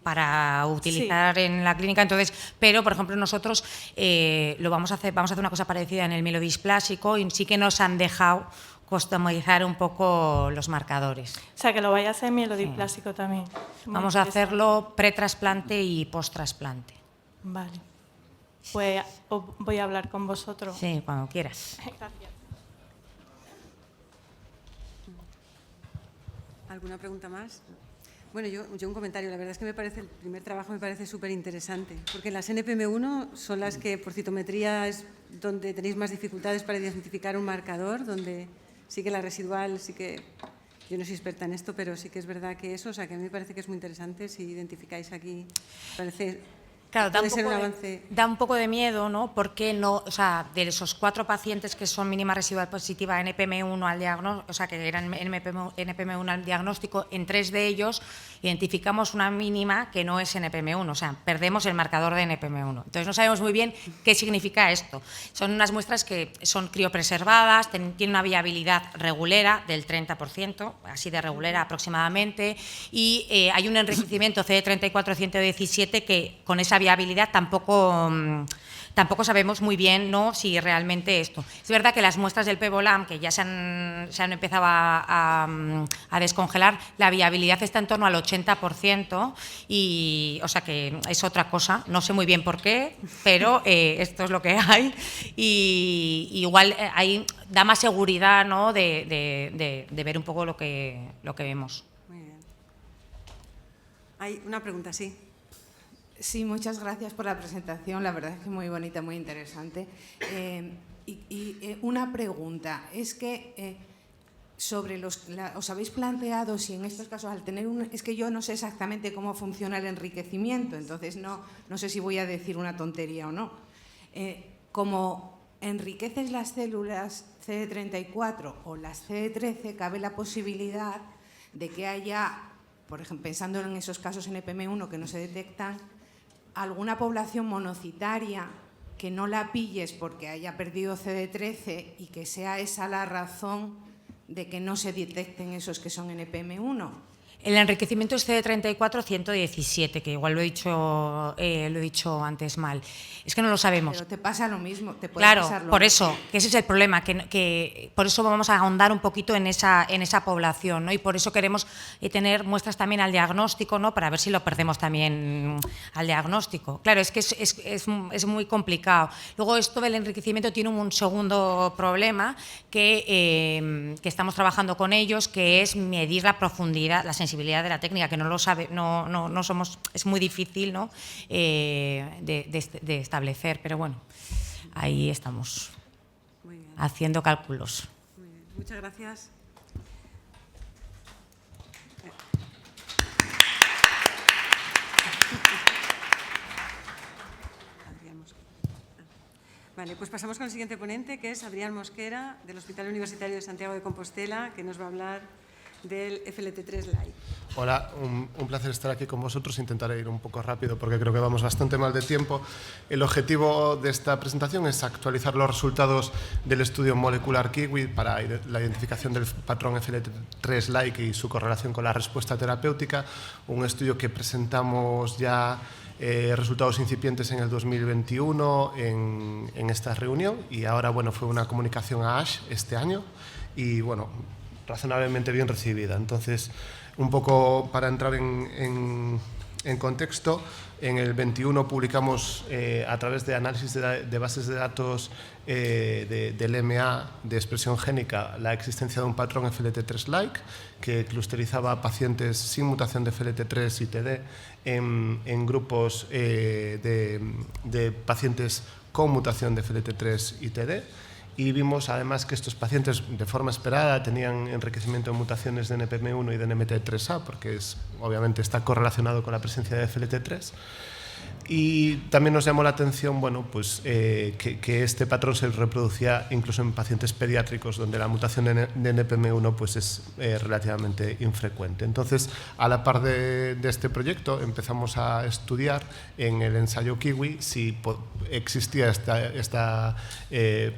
para utilizar en la clínica. Entonces, pero por ejemplo nosotros vamos a hacer una cosa parecida en el mielodisplásico, y sí que nos han dejado customizar un poco los marcadores. O sea, que lo vaya a hacer mielodisplásico también. Vamos a hacerlo pre-trasplante y post-trasplante. Vale. Pues voy a hablar con vosotros. Sí, cuando quieras. Gracias. ¿Alguna pregunta más? Bueno, yo un comentario. La verdad es que el primer trabajo me parece súper interesante, porque las NPM1 son las que por citometría es donde tenéis más dificultades para identificar un marcador, donde sí que la residual, sí que... Yo no soy experta en esto, pero sí que es verdad que eso, o sea, que a mí me parece que es muy interesante si identificáis aquí, parece... Claro, avance. Da un poco de miedo, ¿no? Porque no, o sea, de esos 4 pacientes que son mínima residual positiva NPM1 al diagnóstico, o sea, que eran NPM1 al diagnóstico, en 3 de ellos identificamos una mínima que no es NPM1, o sea, perdemos el marcador de NPM1. Entonces no sabemos muy bien qué significa esto. Son unas muestras que son criopreservadas, tienen una viabilidad regulera del 30%, así de regulera aproximadamente, y hay un enriquecimiento CD34-117 que con esa viabilidad tampoco sabemos muy bien, ¿no?, si realmente esto. Es verdad que las muestras del Pebolam, que ya se han empezado a descongelar, la viabilidad está en torno al 80%, y, o sea que es otra cosa, no sé muy bien por qué, pero esto es lo que hay, y igual ahí da más seguridad, ¿no?, de ver un poco lo que vemos. Muy bien. Hay una pregunta, sí. Sí, muchas gracias por la presentación, la verdad es que muy bonita, muy interesante. Una pregunta, es que os habéis planteado si en estos casos al tener es que yo no sé exactamente cómo funciona el enriquecimiento, entonces no sé si voy a decir una tontería o no. Como enriqueces las células CD34 o las CD13, cabe la posibilidad de que haya, por ejemplo, pensando en esos casos NPM1 que no se detectan, alguna población monocitaria que no la pilles porque haya perdido CD13 y que sea esa la razón de que no se detecten esos que son NPM1. El enriquecimiento es CD34 117, que igual lo he dicho antes mal. Es que no lo sabemos. Pero te pasa lo mismo, te puede claro, pasar lo por mismo. eso, que ese es el problema, que por eso vamos a ahondar un poquito en esa población, ¿no? Y por eso queremos tener muestras también al diagnóstico, ¿no? Para ver si lo perdemos también al diagnóstico. Claro, es que es muy complicado. Luego, esto del enriquecimiento tiene un segundo problema que estamos trabajando con ellos, que es medir la profundidad, la sensibilidad de la técnica, que no lo sabe, no somos, es muy difícil, ¿no? de establecer, pero bueno, ahí estamos haciendo cálculos. Muy bien. Muchas gracias. Vale, pues pasamos con el siguiente ponente, que es Adrián Mosquera, del Hospital Universitario de Santiago de Compostela, que nos va a hablar del FLT3 Lite. Hola, un placer estar aquí con vosotros. Intentaré ir un poco rápido porque creo que vamos bastante mal de tiempo. El objetivo de esta presentación es actualizar los resultados del estudio Molecular Kiwi para la identificación del patrón FLT3-like y su correlación con la respuesta terapéutica, un estudio que presentamos ya resultados incipientes en el 2021 en esta reunión, y ahora bueno, fue una comunicación a ASH este año y bueno, razonablemente bien recibida. Entonces, un poco para entrar en contexto, en el 21 publicamos a través de análisis de bases de datos del MA de expresión génica la existencia de un patrón FLT3-like que clusterizaba a pacientes sin mutación de FLT3 y TD en grupos de pacientes con mutación de FLT3 y TD. Y vimos además que estos pacientes, de forma esperada, tenían enriquecimiento de mutaciones de NPM1 y de NMT3A, porque obviamente está correlacionado con la presencia de FLT3. Y también nos llamó la atención bueno, pues, que este patrón se reproducía incluso en pacientes pediátricos, donde la mutación de NPM1 pues, es relativamente infrecuente. Entonces, a la par de este proyecto, empezamos a estudiar en el ensayo Kiwi si existía esta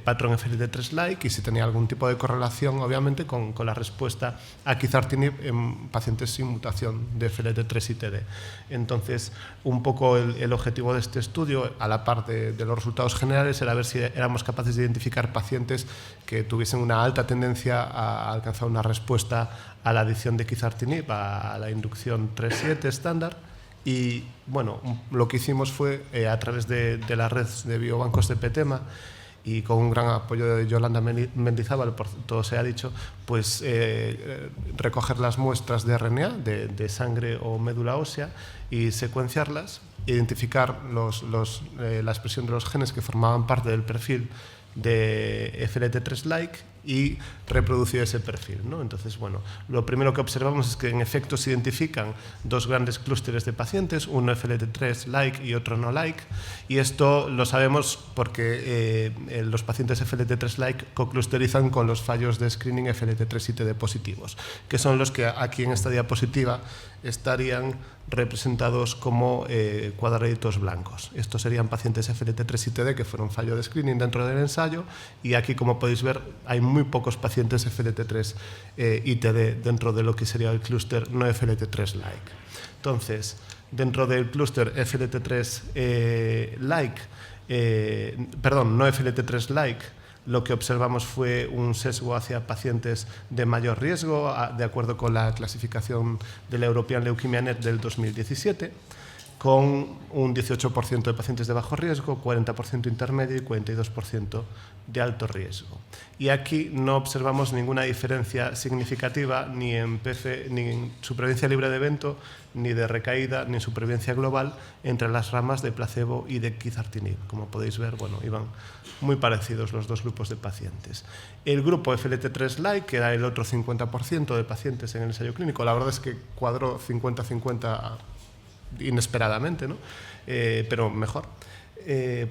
patrón FLT3-like y si tenía algún tipo de correlación, obviamente, con la respuesta a quizartinib en pacientes sin mutación de FLT3 y TD. Entonces, un poco el objetivo de este estudio, a la par de los resultados generales, era ver si éramos capaces de identificar pacientes que tuviesen una alta tendencia a alcanzar una respuesta a la adición de quizartinib, a la inducción 3-7 estándar. Y bueno, lo que hicimos fue, a través de la red de biobancos de PETEMA, y con un gran apoyo de Yolanda Mendizábal, por todo se ha dicho, pues recoger las muestras de RNA de sangre o médula ósea y secuenciarlas, identificar la expresión de los genes que formaban parte del perfil de FLT3-like y reproducir ese perfil, ¿no? Entonces, bueno, lo primero que observamos es que en efecto se identifican dos grandes clústeres de pacientes, uno FLT3-like y otro no-like, y esto lo sabemos porque los pacientes FLT3-like coclusterizan con los fallos de screening FLT3 y TD positivos, que son los que aquí en esta diapositiva estarían representados como cuadraditos blancos. Estos serían pacientes FLT3 y TD que fueron fallo de screening dentro del ensayo, y aquí, como podéis ver, hay muy pocos pacientes FLT3 y TD dentro de lo que sería el clúster no FLT3-like. Entonces, dentro del clúster FLT3-like, no FLT3-like, lo que observamos fue un sesgo hacia pacientes de mayor riesgo, de acuerdo con la clasificación de la European Leukemia Net del 2017, con un 18% de pacientes de bajo riesgo, 40% intermedio y 42% de alto riesgo. Y aquí no observamos ninguna diferencia significativa ni en supervivencia libre de evento, ni de recaída, ni en supervivencia global entre las ramas de placebo y de quizartinib. Como podéis ver, bueno, iban muy parecidos los dos grupos de pacientes. El grupo FLT3-like, que era el otro 50% de pacientes en el ensayo clínico, la verdad es que cuadró 50-50 inesperadamente, ¿no? Pero mejor.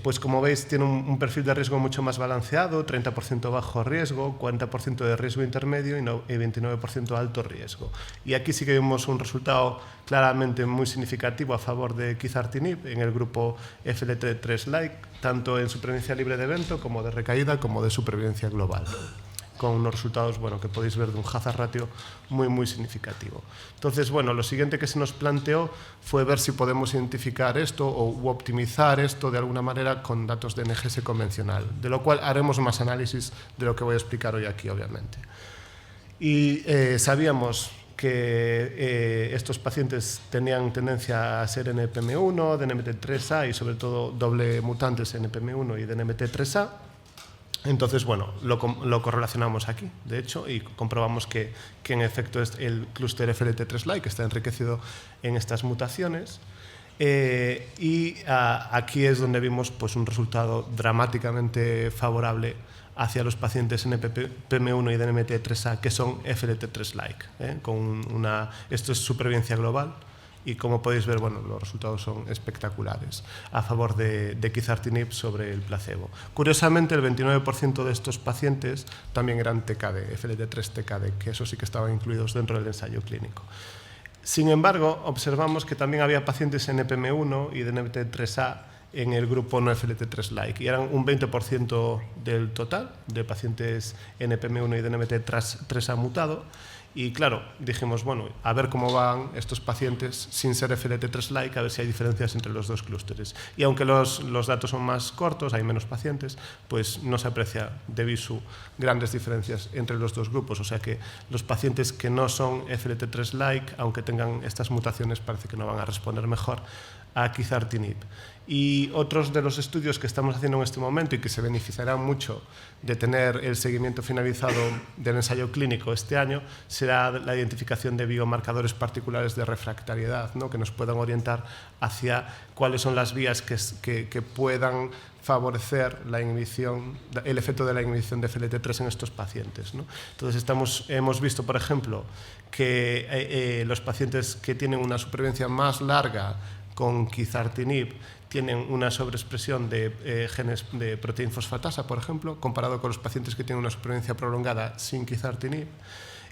pues como veis tiene un perfil de riesgo mucho más balanceado, 30% bajo riesgo, 40% de riesgo intermedio y 29% alto riesgo. Y aquí sí que vemos un resultado claramente muy significativo a favor de quizartinib en el grupo FLT3-like, tanto en supervivencia libre de evento como de recaída como de supervivencia global, con unos resultados que podéis ver de un hazard ratio muy significativo. Entonces, lo siguiente que se nos planteó fue ver si podemos identificar esto u optimizar esto de alguna manera con datos de NGS convencional, de lo cual haremos más análisis de lo que voy a explicar hoy aquí, obviamente. Y sabíamos que estos pacientes tenían tendencia a ser NPM1, DNMT3A y sobre todo doble mutantes NPM1 y DNMT3A. Entonces, lo correlacionamos aquí, de hecho, y comprobamos que en efecto el clúster FLT3-like está enriquecido en estas mutaciones. Y aquí es donde vimos un resultado dramáticamente favorable hacia los pacientes NPM1 y DNMT3A que son FLT3-like. Esto es supervivencia global. Y como podéis ver, los resultados son espectaculares a favor de quizartinib sobre el placebo. Curiosamente, el 29% de estos pacientes también eran TKD, FLT3-TKD, que eso sí que estaban incluidos dentro del ensayo clínico. Sin embargo, observamos que también había pacientes NPM1 y DNMT3A en el grupo no FLT3-like, y eran un 20% del total de pacientes NPM1 y DNMT3A mutado. Y claro, dijimos, a ver cómo van estos pacientes sin ser FLT3-like, a ver si hay diferencias entre los dos clústeres. Y aunque los datos son más cortos, hay menos pacientes, pues no se aprecia de visu grandes diferencias entre los dos grupos. O sea que los pacientes que no son FLT3-like, aunque tengan estas mutaciones, parece que no van a responder mejor a quizartinib. Y otros de los estudios que estamos haciendo en este momento y que se beneficiarán mucho de tener el seguimiento finalizado del ensayo clínico este año será la identificación de biomarcadores particulares de refractariedad, que nos puedan orientar hacia cuáles son las vías que puedan favorecer el efecto de la inhibición de FLT3 en estos pacientes, Entonces hemos visto, por ejemplo, que los pacientes que tienen una supervivencia más larga con quizartinib tienen una sobreexpresión de genes de proteína fosfatasa, por ejemplo, comparado con los pacientes que tienen una supervivencia prolongada sin quizartinib.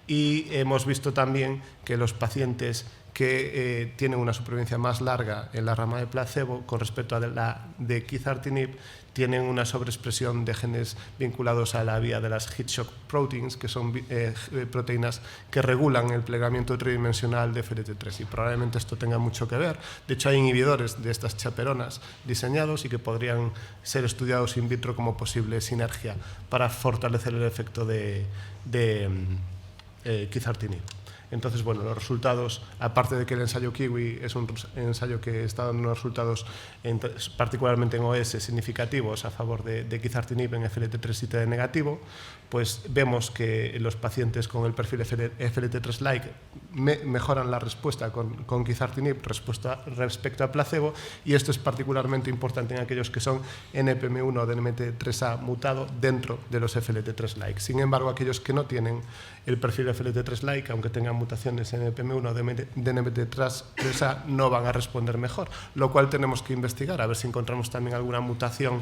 Y hemos visto también que los pacientes que tienen una supervivencia más larga en la rama de placebo con respecto a la de quizartinib tienen una sobreexpresión de genes vinculados a la vía de las heat shock proteins, que son proteínas que regulan el plegamiento tridimensional de FLT3, y probablemente esto tenga mucho que ver. De hecho, hay inhibidores de estas chaperonas diseñados y que podrían ser estudiados in vitro como posible sinergia para fortalecer el efecto de quizartinib. Entonces, los resultados, aparte de que el ensayo Kiwi es un ensayo que está dando unos resultados particularmente en OS significativos a favor de quizartinib en FLT3 y TD negativo, pues vemos que los pacientes con el perfil FLT3-like mejoran la respuesta con quizartinib respecto a placebo, y esto es particularmente importante en aquellos que son NPM1 o DNMT3A mutado dentro de los FLT3-like. Sin embargo, aquellos que no tienen el perfil FLT3-like, aunque tengan mutaciones en NPM1 o DNMT3A, no van a responder mejor, lo cual tenemos que investigar, a ver si encontramos también alguna mutación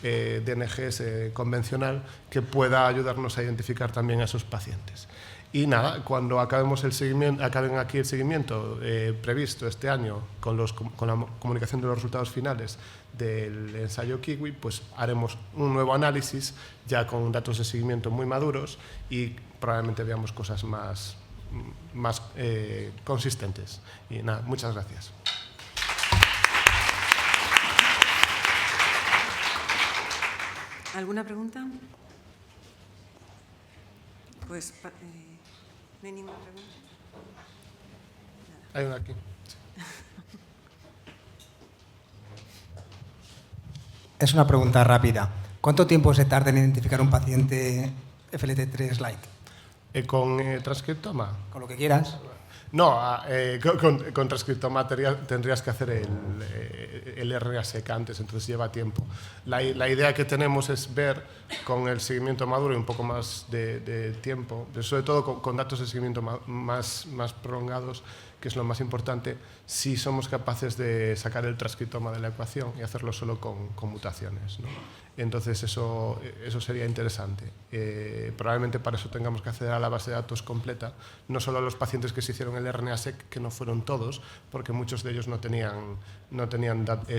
de NGS convencional que pueda ayudarnos a identificar también a esos pacientes. Y nada, cuando acaben aquí el seguimiento previsto este año con la comunicación de los resultados finales del ensayo Kiwi, pues haremos un nuevo análisis ya con datos de seguimiento muy maduros y probablemente veamos cosas más consistentes. Y nada, muchas gracias. ¿Alguna pregunta? Pues no hay ninguna pregunta. Hay una aquí. Es una pregunta rápida. ¿Cuánto tiempo se tarda en identificar un paciente FLT3-like? ¿Con transcriptoma? Con lo que quieras. No, con transcriptoma tendrías que hacer el RNA-seq antes, entonces lleva tiempo. La idea que tenemos es ver con el seguimiento maduro y un poco más de tiempo, sobre todo con datos de seguimiento más prolongados, que es lo más importante, si somos capaces de sacar el transcriptoma de la ecuación y hacerlo solo con mutaciones, ¿no? Entonces eso sería interesante. Probablemente para eso tengamos que acceder a la base de datos completa, no solo a los pacientes que se hicieron el RNA-seq, que no fueron todos, porque muchos de ellos no tenían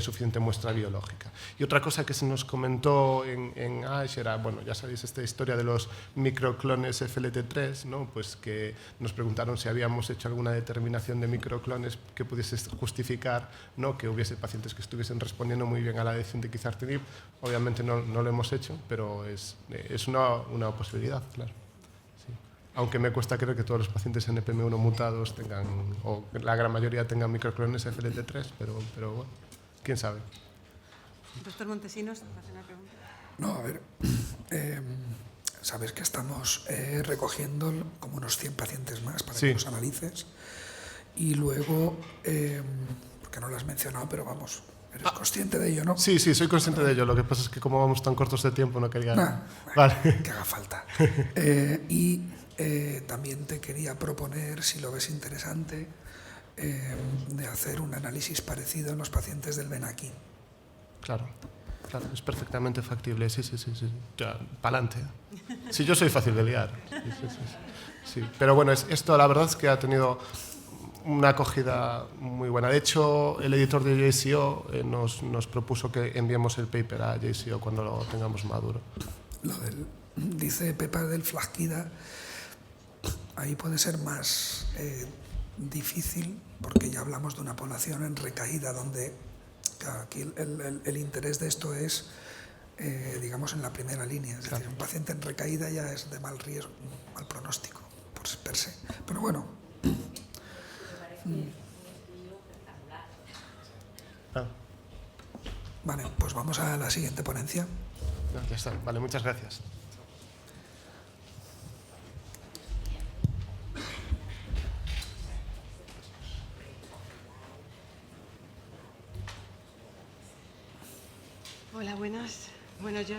suficiente muestra biológica. Y otra cosa que se nos comentó en ASH era, bueno, ya sabéis esta historia de los microclones FLT3, ¿no? Pues que nos preguntaron si habíamos hecho alguna determinación de microclones que pudiese justificar, ¿no?, que hubiese pacientes que estuviesen respondiendo muy bien a la edición de quizartinib. Obviamente no lo hemos hecho, pero es una posibilidad, claro. Sí. Aunque me cuesta creer que todos los pacientes NPM1 mutados tengan, o la gran mayoría tengan microclones FLT3, pero bueno, quién sabe. Doctor Montesinos, ¿te hace una pregunta? No, a ver, sabes que estamos recogiendo como unos 100 pacientes más para que los analices. Y luego, porque no lo has mencionado, pero vamos, eres consciente de ello, ¿no? Sí, soy consciente de ello. Lo que pasa es que como vamos tan cortos de tiempo no quería... Vale. Que haga falta. Y también te quería proponer, si lo ves interesante, de hacer un análisis parecido en los pacientes del Benaquín. Claro, es perfectamente factible, sí. Ya, pa'lante. Sí, yo soy fácil de liar. Sí. Pero bueno, esto la verdad es que ha tenido una acogida muy buena. De hecho, el editor de JCO nos propuso que enviemos el paper a JCO cuando lo tengamos maduro. Dice Pepa del Flaquida, ahí puede ser más difícil, porque ya hablamos de una población en recaída, donde aquí el interés de esto es, digamos, en la primera línea. Es decir, un paciente en recaída ya es de mal riesgo, mal pronóstico, per se. Pero bueno. Vale, pues vamos a la siguiente ponencia. Ya está, vale, muchas gracias. Hola, buenas. Bueno, yo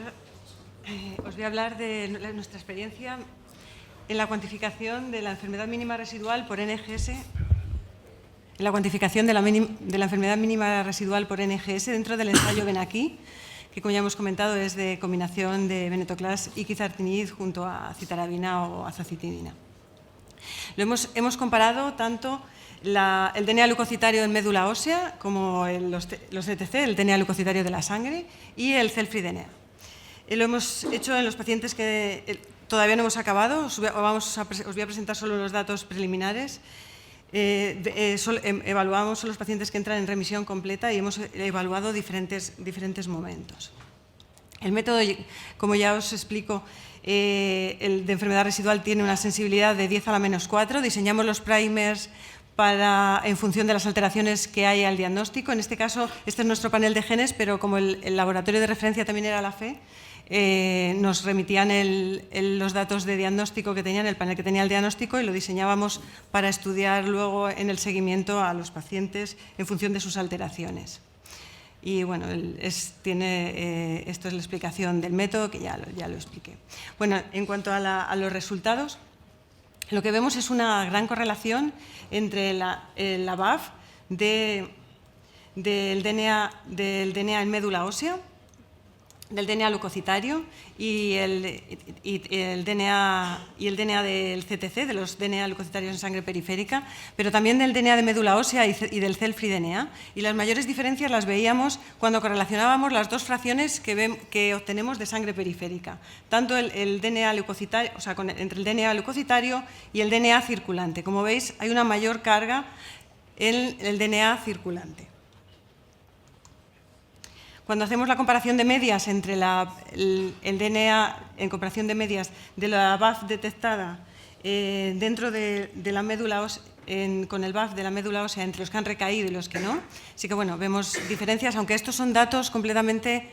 os voy a hablar de nuestra experiencia en la cuantificación de la enfermedad mínima residual por NGS, en la cuantificación de la enfermedad mínima residual por NGS dentro del ensayo Benaquí, que como ya hemos comentado es de combinación de venetoclax y quizartinib junto a citarabina o azacitidina. Hemos comparado tanto el DNA leucocitario en médula ósea como los CTC, el DNA leucocitario de la sangre, y el cell-free DNA. Lo hemos hecho en los pacientes que todavía no hemos acabado. Os voy a presentar solo los datos preliminares. Evaluamos a los pacientes que entran en remisión completa y hemos evaluado diferentes momentos. El método, como ya os explico, el de enfermedad residual tiene una sensibilidad de 10 a la menos 4. Diseñamos los primers en función de las alteraciones que hay al diagnóstico. En este caso, este es nuestro panel de genes, pero como el laboratorio de referencia también era la FE, nos remitían los datos de diagnóstico que tenían, el panel que tenía el diagnóstico, y lo diseñábamos para estudiar luego en el seguimiento a los pacientes en función de sus alteraciones. Y bueno, esto es la explicación del método, que ya lo expliqué. Bueno, en cuanto a los resultados, lo que vemos es una gran correlación entre la BAF del DNA en médula ósea, del DNA leucocitario y el DNA del CTC, de los DNA leucocitarios en sangre periférica, pero también del DNA de médula ósea y del cell-free DNA. Y las mayores diferencias las veíamos cuando correlacionábamos las dos fracciones que obtenemos de sangre periférica, tanto el DNA leucocitario, o sea, entre el DNA leucocitario y el DNA circulante. Como veis, hay una mayor carga en el DNA circulante. Cuando hacemos la comparación de medias entre el DNA, en comparación de medias de la BAF detectada dentro de la médula ósea, con el BAF de la médula ósea entre los que han recaído y los que no, sí que bueno, vemos diferencias, aunque estos son datos completamente,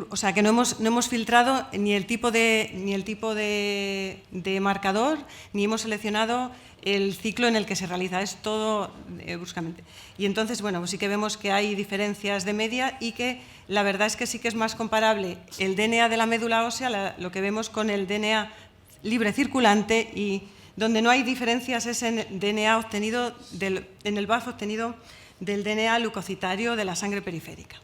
o sea, que no hemos filtrado ni el tipo de marcador, ni hemos seleccionado el ciclo en el que se realiza, es todo bruscamente. Y entonces, bueno, pues sí que vemos que hay diferencias de media y que la verdad es que sí que es más comparable el DNA de la médula ósea, lo que vemos con el DNA libre circulante y Donde no hay diferencias es en DNA obtenido en el BAF obtenido del DNA leucocitario de la sangre periférica.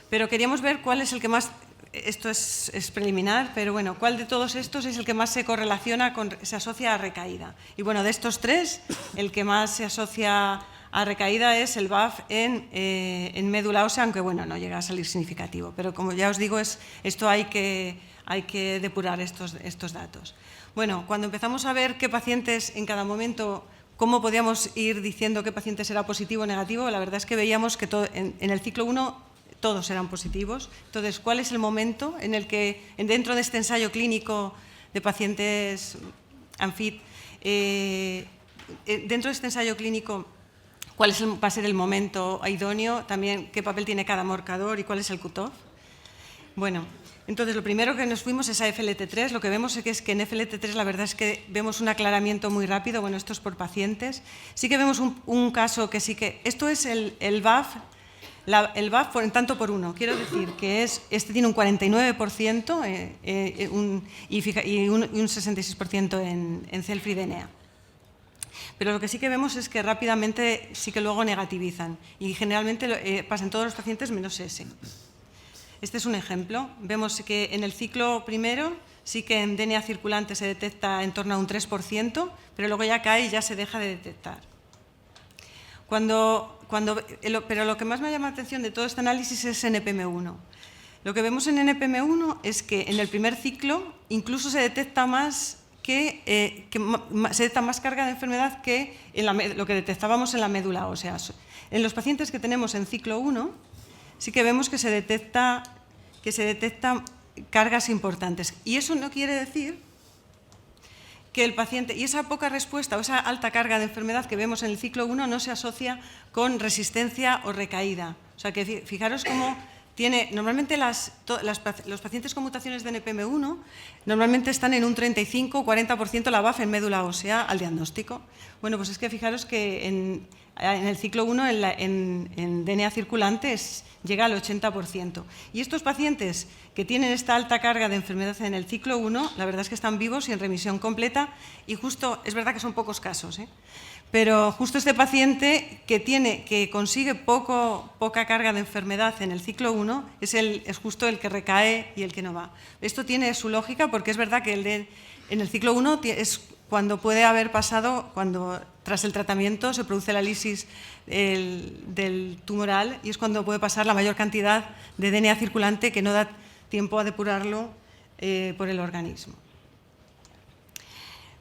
Pero queríamos ver cuál es el que más, esto es preliminar, pero bueno, cuál de todos estos es el que más se correlaciona, se asocia a recaída. Y bueno, de estos tres, el que más se asocia a recaída es el BAF en médula ósea, aunque bueno, no llega a salir significativo. Pero como ya os digo, esto hay que depurar estos datos. Bueno, cuando empezamos a ver qué pacientes en cada momento, cómo podíamos ir diciendo qué pacientes era positivo o negativo, la verdad es que veíamos que en el ciclo 1 todos eran positivos. Entonces, ¿cuál es el momento en el que, dentro de este ensayo clínico de pacientes ANFIT, dentro de este ensayo clínico, cuál va a ser el momento idóneo? También, ¿qué papel tiene cada marcador y cuál es el cutoff? Bueno, entonces lo primero que nos fuimos es a FLT3. Lo que vemos es que en FLT3 la verdad es que vemos un aclaramiento muy rápido. Bueno, esto es por pacientes. Sí que vemos un caso que sí que... Esto es el BAF. El BAF por, en tanto por uno, quiero decir que este tiene un 49% y un 66% en cell-free DNA. Pero lo que sí que vemos es que rápidamente sí que luego negativizan y generalmente pasan todos los pacientes menos ese. Este es un ejemplo. Vemos que en el ciclo primero sí que en DNA circulante se detecta en torno a un 3%, pero luego ya cae y ya se deja de detectar. Pero lo que más me llama la atención de todo este análisis es NPM1. Lo que vemos en NPM1 es que en el primer ciclo incluso se detecta más carga de enfermedad que en lo que detectábamos en la médula ósea. En los pacientes que tenemos en ciclo 1 sí que vemos que se detectan cargas importantes. Y eso no quiere decir que el paciente, y esa poca respuesta o esa alta carga de enfermedad que vemos en el ciclo 1 no se asocia con resistencia o recaída. O sea que fijaros cómo tiene, normalmente los pacientes con mutaciones de NPM1 normalmente están en un 35-40% la BAF en médula ósea al diagnóstico. Bueno, pues es que fijaros que en el ciclo 1 en DNA circulante llega al 80%. Y estos pacientes que tienen esta alta carga de enfermedad en el ciclo 1, la verdad es que están vivos y en remisión completa, y justo, es verdad que son pocos casos, pero justo este paciente que consigue poca carga de enfermedad en el ciclo 1 es justo el que recae y el que no va. Esto tiene su lógica porque es verdad que en el ciclo 1 es cuando puede haber pasado, cuando tras el tratamiento se produce la lisis del tumoral y es cuando puede pasar la mayor cantidad de DNA circulante que no da tiempo a depurarlo por el organismo.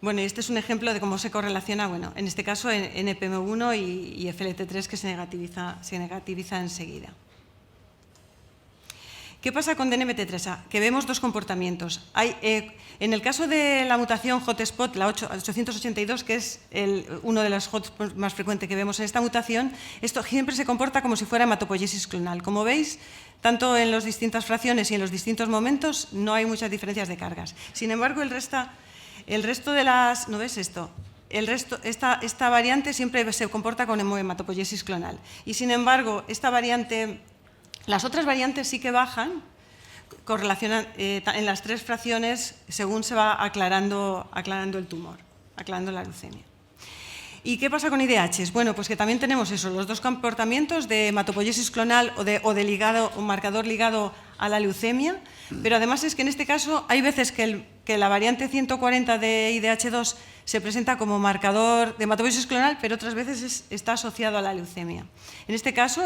Bueno, y este es un ejemplo de cómo se correlaciona, bueno, en este caso en NPM1 y FLT3 que se negativiza enseguida. ¿Qué pasa con DNMT3A? Que vemos dos comportamientos. En el caso de la mutación hotspot, la 882, que es uno de los hotspots más frecuentes que vemos en esta mutación, esto siempre se comporta como si fuera hematopoiesis clonal. Como veis, tanto en las distintas fracciones y en los distintos momentos no hay muchas diferencias de cargas. Sin embargo, el resto de las... ¿No ves esto? Esta variante siempre se comporta como hematopoiesis clonal. Y sin embargo, las otras variantes sí que bajan, correlacionan en las tres fracciones según se va aclarando el tumor, aclarando la leucemia. ¿Y qué pasa con IDHs? Bueno, pues que también tenemos eso, los dos comportamientos de hematopoiesis clonal o marcador ligado a la leucemia, pero además es que en este caso hay veces que la variante 140 de IDH2 se presenta como marcador de hematopoiesis clonal, pero otras veces está asociado a la leucemia. En este caso,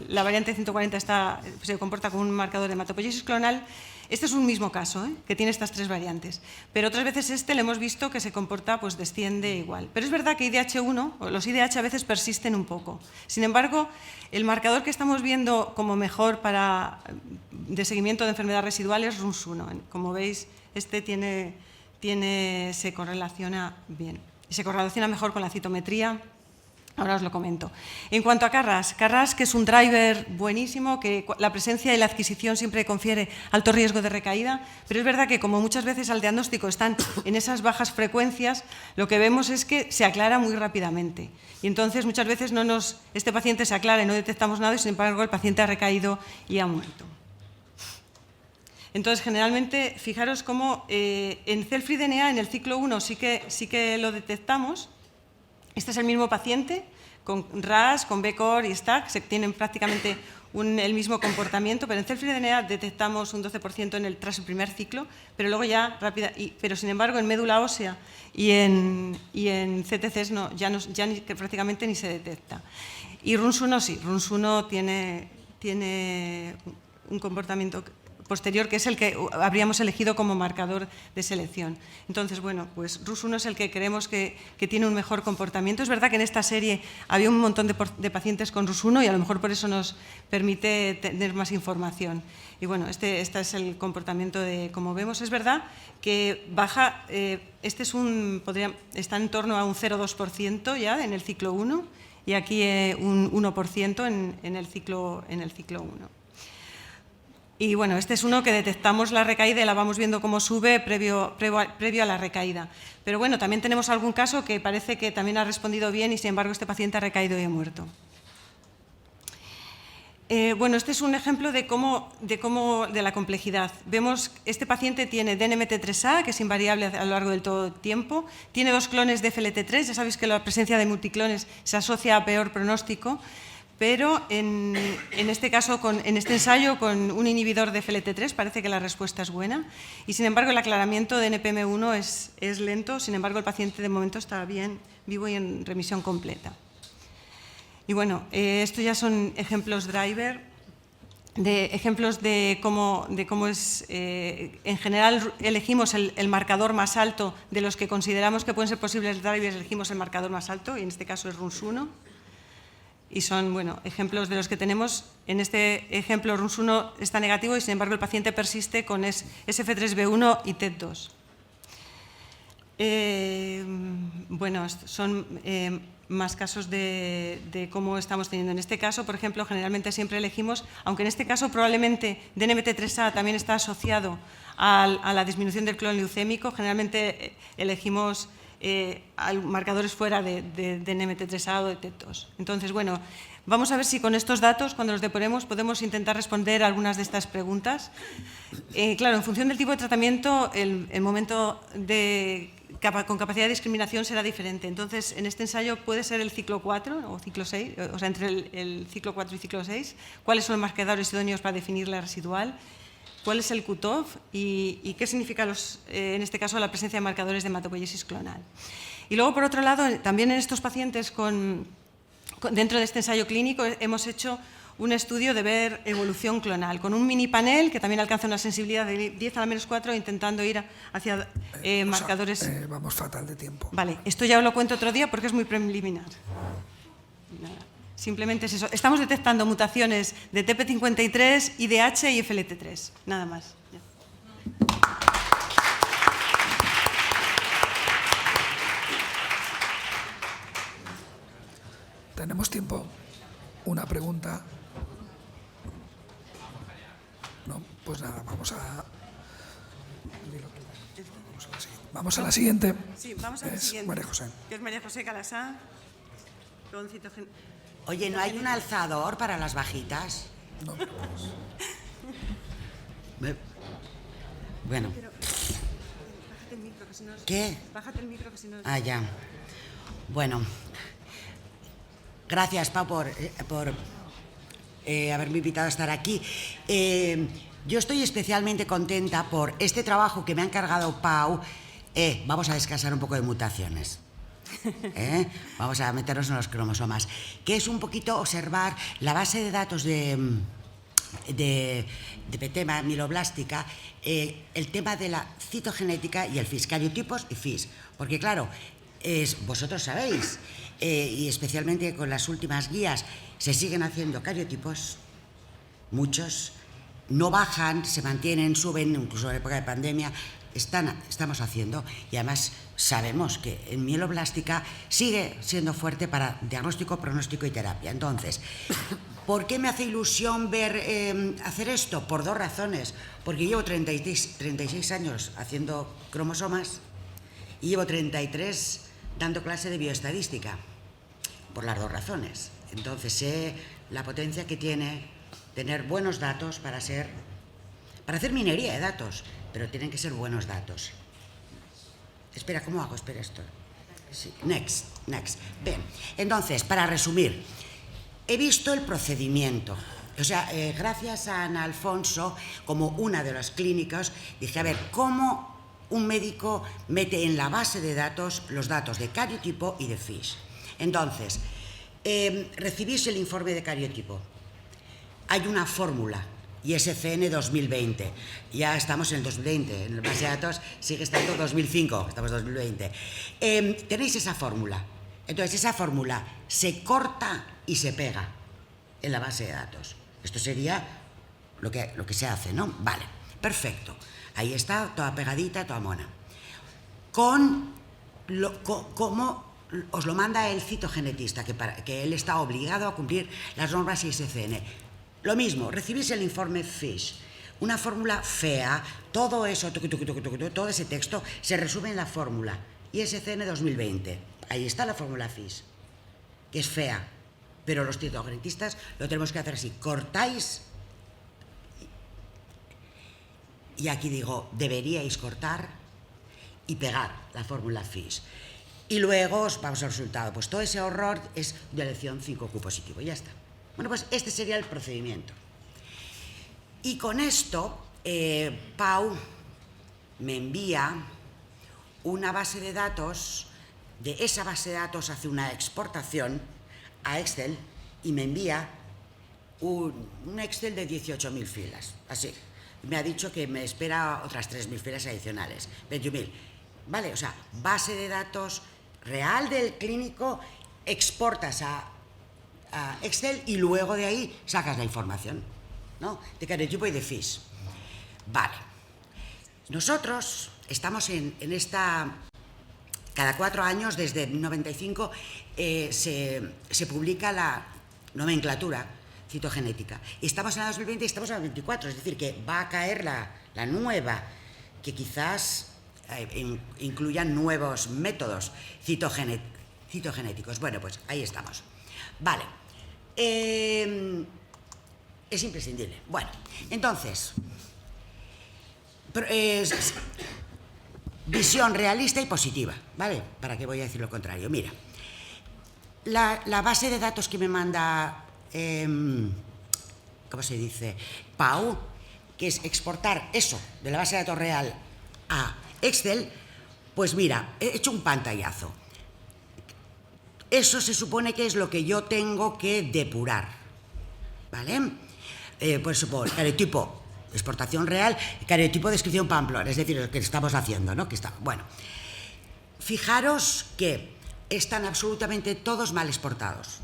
la variante 140 se comporta como un marcador de hematopoiesis clonal. Este es un mismo caso, que tiene estas tres variantes, pero otras veces le hemos visto que se comporta, pues desciende igual. Pero es verdad que IDH1, o los IDH a veces persisten un poco. Sin embargo, el marcador que estamos viendo como mejor de seguimiento de enfermedad residual es RUNS1. Como veis, se correlaciona bien. Y se correlaciona mejor con la citometría. Ahora os lo comento. En cuanto a CARRAS, que es un driver buenísimo, que la presencia y la adquisición siempre confiere alto riesgo de recaída, pero es verdad que como muchas veces al diagnóstico están en esas bajas frecuencias, lo que vemos es que se aclara muy rápidamente. Y entonces muchas veces este paciente se aclara y no detectamos nada y sin embargo el paciente ha recaído y ha muerto. Entonces, generalmente, fijaros cómo en cell-free DNA, en el ciclo 1, sí que lo detectamos. Este es el mismo paciente, con RAS, con BCOR y STAC, se tienen prácticamente el mismo comportamiento, pero en cell-free DNA detectamos un 12% tras el primer ciclo, pero luego ya rápida, pero sin embargo en médula ósea y en CTCs prácticamente ni se detecta. Y RUNS1 sí, RUNS1 tiene un comportamiento posterior, que es el que habríamos elegido como marcador de selección. Entonces, bueno, pues RUNS1 es el que creemos que tiene un mejor comportamiento. Es verdad que en esta serie había un montón de pacientes con RUNS1 y a lo mejor por eso nos permite tener más información. Y bueno, este es el comportamiento como vemos. Es verdad que baja, está en torno a un 0,2% ya en el ciclo 1 y aquí un 1% en el ciclo 1. Y bueno, este es uno que detectamos la recaída y la vamos viendo cómo sube previo a la recaída. Pero bueno, también tenemos algún caso que parece que también ha respondido bien y sin embargo este paciente ha recaído y ha muerto. Bueno, este es un ejemplo de la complejidad. Vemos este paciente tiene DNMT3A, que es invariable a lo largo del todo el tiempo, tiene 2 clones de FLT3, ya sabéis que la presencia de multiclones se asocia a peor pronóstico, pero en este caso, en este ensayo, con un inhibidor de FLT3 parece que la respuesta es buena y sin embargo el aclaramiento de NPM1 es lento, sin embargo el paciente de momento está bien, vivo y en remisión completa. Y bueno, estos ya son ejemplos driver, ejemplos de cómo es, en general elegimos el marcador más alto de los que consideramos que pueden ser posibles drivers, elegimos el marcador más alto y en este caso es RUNS1. Y son, bueno, ejemplos de los que tenemos. En este ejemplo, RUNS1 está negativo y, sin embargo, el paciente persiste con SF3B1 y TET2. Bueno, son más casos de cómo estamos teniendo. En este caso, por ejemplo, generalmente siempre elegimos, aunque en este caso probablemente DNMT3A también está asociado a la disminución del clon leucémico, generalmente elegimos marcadores fuera de DNMT3A o de TET2. Entonces, bueno, vamos a ver si con estos datos, cuando los deponemos, podemos intentar responder a algunas de estas preguntas. Claro, en función del tipo de tratamiento, el momento con capacidad de discriminación será diferente. Entonces, en este ensayo puede ser el ciclo 4 o ciclo 6, o sea, entre el ciclo 4 y ciclo 6, cuáles son los marcadores idóneos para definir la residual, cuál es el cutoff y qué significa en este caso la presencia de marcadores de hematopoiesis clonal. Y luego, por otro lado, también en estos pacientes dentro de este ensayo clínico hemos hecho un estudio de ver evolución clonal, con un mini panel que también alcanza una sensibilidad de 10 a la menos 4, intentando ir hacia marcadores... vamos fatal de tiempo. Vale, esto ya os lo cuento otro día porque es muy preliminar. Nada. Simplemente es eso. Estamos detectando mutaciones de TP53, IDH y FLT3. Nada más. Ya. ¿Tenemos tiempo? Una pregunta. No, pues nada, vamos a la siguiente. Sí, vamos a la siguiente. María José. Que es María José Calasá, con citogen... Oye, ¿no hay un alzador para las bajitas? No. Bueno. Bájate el micro, que si no... ¿Qué? Bájate el micro, que si no... Ah, ya. Bueno. Gracias, Pau, por haberme invitado a estar aquí. Yo estoy especialmente contenta por este trabajo que me ha encargado Pau. Vamos a descansar un poco de mutaciones. Vamos a meternos en los cromosomas, que es un poquito observar la base de datos de tema mieloblástica, el tema de la citogenética y el FIS, cariotipos y FIS, porque claro, vosotros sabéis, y especialmente con las últimas guías, se siguen haciendo cariotipos, muchos, no bajan, se mantienen, suben, incluso en época de pandemia, estamos haciendo, y además sabemos que en mieloblástica sigue siendo fuerte para diagnóstico, pronóstico y terapia. Entonces, ¿por qué me hace ilusión ver hacer esto? Por 2 razones. Porque llevo 36 años haciendo cromosomas y llevo 33 dando clase de bioestadística. Por las 2 razones. Entonces, sé la potencia que tiene tener buenos datos para ser para hacer minería de datos, pero tienen que ser buenos datos. Espera, ¿cómo hago? Espera esto. Sí. Next. Bien, entonces, para resumir, he visto el procedimiento. O sea, gracias a Ana Alfonso, como una de las clínicas, dije, a ver, ¿cómo un médico mete en la base de datos los datos de cariotipo y de FISH? Entonces, recibís el informe de cariotipo. Hay una fórmula, ISCN 2020. Ya estamos en el 2020, en la base de datos sigue estando 2005, estamos en 2020. Tenéis esa fórmula. Entonces, esa fórmula se corta y se pega en la base de datos. Esto sería lo que se hace, ¿no? Vale, perfecto. Ahí está, toda pegadita, toda mona. Como os lo manda el citogenetista, que él está obligado a cumplir las normas ISCN. Lo mismo, recibís el informe FISH, una fórmula fea, todo eso, todo ese texto se resume en la fórmula ISCN 2020. Ahí está la fórmula FISH, que es fea, pero los citogenetistas lo tenemos que hacer así. Cortáis, y aquí digo, deberíais cortar y pegar la fórmula FISH. Y luego os vamos al resultado. Pues todo ese horror es de elección 5Q positivo, ya está. Bueno, pues este sería el procedimiento. Y con esto, Pau me envía una base de datos, de esa base de datos hace una exportación a Excel y me envía un Excel de 18.000 filas, así. Me ha dicho que me espera otras 3.000 filas adicionales, 21.000. Vale, o sea, base de datos real del clínico, exportas a Excel y luego de ahí sacas la información, ¿no? De cariotipo y de FISH. Vale. Nosotros estamos en esta... Cada 4 años, desde 95, se publica la nomenclatura citogenética. Estamos en el 2020 y estamos en el 24, es decir, que va a caer la nueva, que quizás incluyan nuevos métodos citogenéticos. Bueno, pues ahí estamos. Vale. Es imprescindible. Bueno, entonces, visión realista y positiva, ¿vale? ¿Para qué voy a decir lo contrario? Mira, la base de datos que me manda, ¿cómo se dice? Pau, que es exportar eso de la base de datos real a Excel, pues mira, he hecho un pantallazo. Eso se supone que es lo que yo tengo que depurar, ¿vale? Pues supongo, cariotipo, exportación real, cariotipo, descripción Pamplona, es decir, lo que estamos haciendo, ¿no? Bueno, fijaros que están absolutamente todos mal exportados.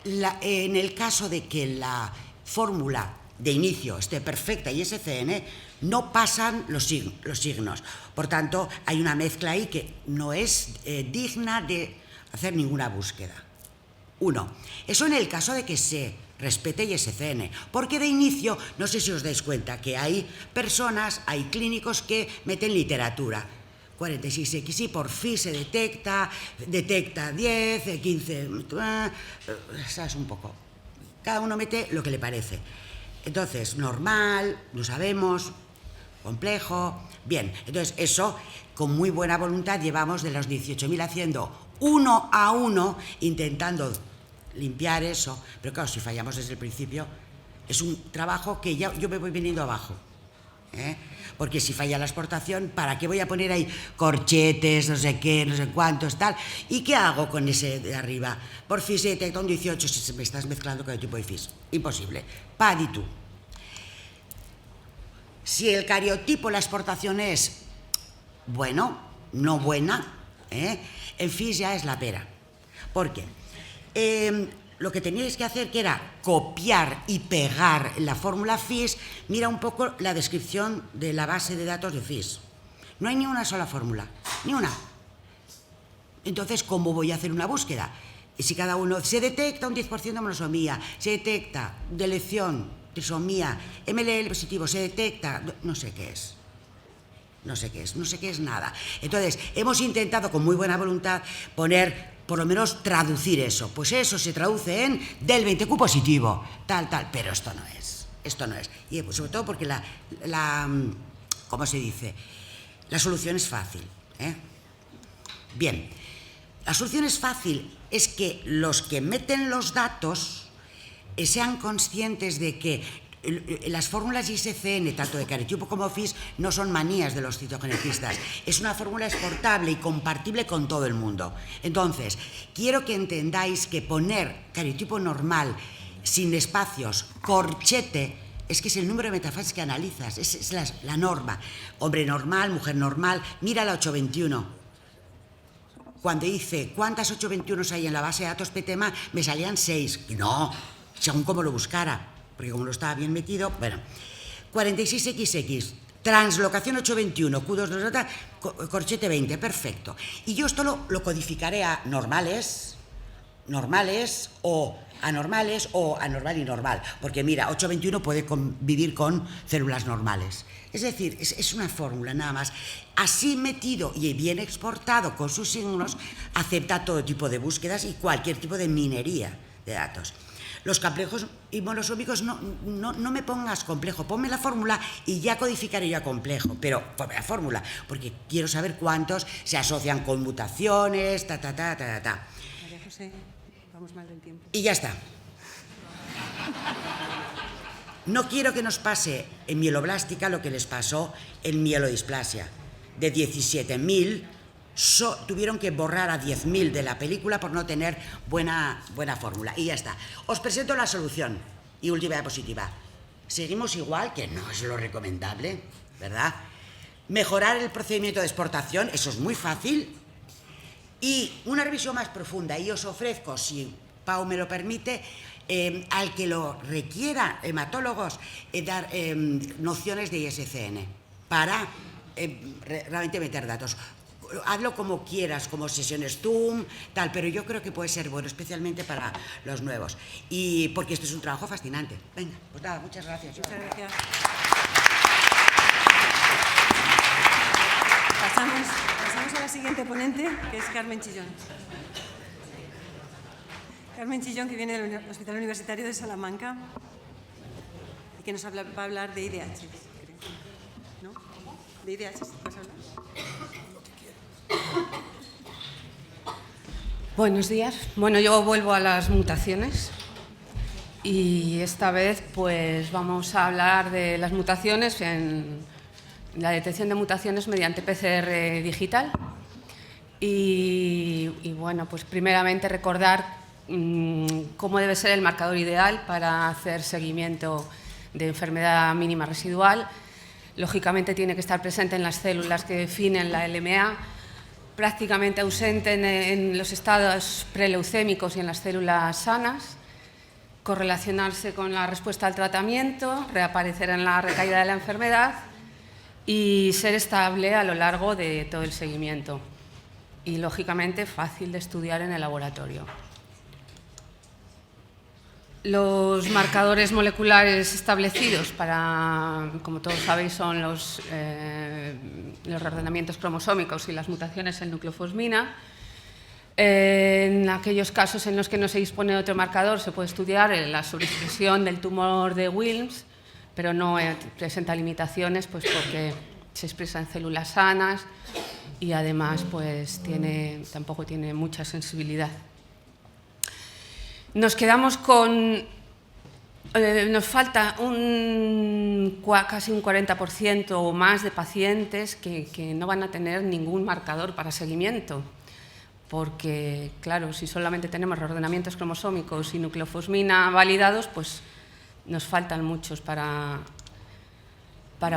En el caso de que la fórmula de inicio esté perfecta y ISCN, no pasan los signos. Por tanto, hay una mezcla ahí que no es digna de hacer ninguna búsqueda. 1. Eso en el caso de que se respete ISCN, porque de inicio, no sé si os dais cuenta, que hay personas, hay clínicos que meten literatura. 46XY, por fin se detecta 10, 15, ¿sabes? Un poco. Cada uno mete lo que le parece. Entonces, normal, lo sabemos, complejo. Bien, entonces eso, con muy buena voluntad, llevamos de los 18.000 haciendo uno a uno, intentando limpiar eso. Pero claro, si fallamos desde el principio, es un trabajo que ya yo me voy viniendo abajo. Porque si falla la exportación, ¿para qué voy a poner ahí corchetes, no sé qué, no sé cuántos, tal? ¿Y qué hago con ese de arriba? Por fin se detecta un 18 si me estás mezclando con el tipo de FISH. Imposible. Paditu. Si el cariotipo, la exportación es bueno, no buena, el FISH ya es la pera. ¿Por qué? Lo que teníais que hacer, que era copiar y pegar la fórmula FISH, mira un poco la descripción de la base de datos de FISH. No hay ni una sola fórmula, ni una. Entonces, ¿cómo voy a hacer una búsqueda? Si cada uno se detecta un 10% de monosomía, se detecta deleción, trisomía, MLL positivo, se detecta, no sé qué es. No sé qué es nada. Entonces, hemos intentado con muy buena voluntad poner, por lo menos traducir eso. Pues eso se traduce en del 20Q positivo, tal, pero esto no es. esto no es. Y sobre todo porque ¿cómo se dice? La solución es fácil. Bien, la solución es fácil, es que los que meten los datos sean conscientes de que las fórmulas ISCN, tanto de cariotipo como FIS, no son manías de los citogenetistas. Es una fórmula exportable y compartible con todo el mundo. Entonces, quiero que entendáis que poner cariotipo normal, sin espacios, corchete, es que es el número de metafases que analizas, es la norma. Hombre normal, mujer normal, mira la 821. Cuando hice cuántas 821 hay en la base de datos PTMA, me salían 6. No, según como lo buscara, porque como no estaba bien metido, bueno. 46XX, translocación 821, Q2, corchete 20, perfecto. Y yo esto lo codificaré a normales o anormales o anormal y normal, porque mira, 821 puede convivir con células normales. Es decir, es una fórmula nada más. Así metido y bien exportado con sus signos, acepta todo tipo de búsquedas y cualquier tipo de minería de datos. Los complejos y monosómicos no me pongas complejo, ponme la fórmula y ya codificaré yo a complejo, pero ponme la fórmula, porque quiero saber cuántos se asocian con mutaciones, María José, vamos mal del tiempo. Y ya está. No quiero que nos pase en mieloblástica lo que les pasó en mielodisplasia. De 17.000, tuvieron que borrar a 10.000 de la película por no tener buena fórmula. Y ya está. Os presento la solución. Y última diapositiva. Seguimos igual, que no es lo recomendable, ¿verdad? Mejorar el procedimiento de exportación, eso es muy fácil. Y una revisión más profunda. Y os ofrezco, si Pau me lo permite, al que lo requiera, hematólogos, dar nociones de ISCN para realmente meter datos. Hazlo como quieras, como sesiones Zoom, tal, pero yo creo que puede ser bueno, especialmente para los nuevos. Y porque esto es un trabajo fascinante. Venga, pues nada, muchas gracias. Muchas gracias. Pasamos a la siguiente ponente, que es Carmen Chillón. Carmen Chillón, que viene del Hospital Universitario de Salamanca y que nos va a hablar de IDH. ¿No? ¿De IDH vas a hablar? Buenos días. Bueno, yo vuelvo a las mutaciones y esta vez pues vamos a hablar de las mutaciones en la detección de mutaciones mediante PCR digital y bueno, pues primeramente recordar cómo debe ser el marcador ideal para hacer seguimiento de enfermedad mínima residual. Lógicamente tiene que estar presente en las células que definen la LMA, prácticamente ausente en los estados preleucémicos y en las células sanas, correlacionarse con la respuesta al tratamiento, reaparecer en la recaída de la enfermedad y ser estable a lo largo de todo el seguimiento. Y, lógicamente, fácil de estudiar en el laboratorio. Los marcadores moleculares establecidos para, como todos sabéis, son los reordenamientos cromosómicos y las mutaciones en nucleofosmina. En aquellos casos en los que no se dispone de otro marcador se puede estudiar la sobreexpresión del tumor de Wilms, pero no presenta limitaciones pues porque se expresa en células sanas y además pues tampoco tiene mucha sensibilidad. Nos quedamos con... nos falta casi un 40% o más de pacientes que no van a tener ningún marcador para seguimiento, porque, claro, si solamente tenemos reordenamientos cromosómicos y nucleofosmina validados, pues nos faltan muchos para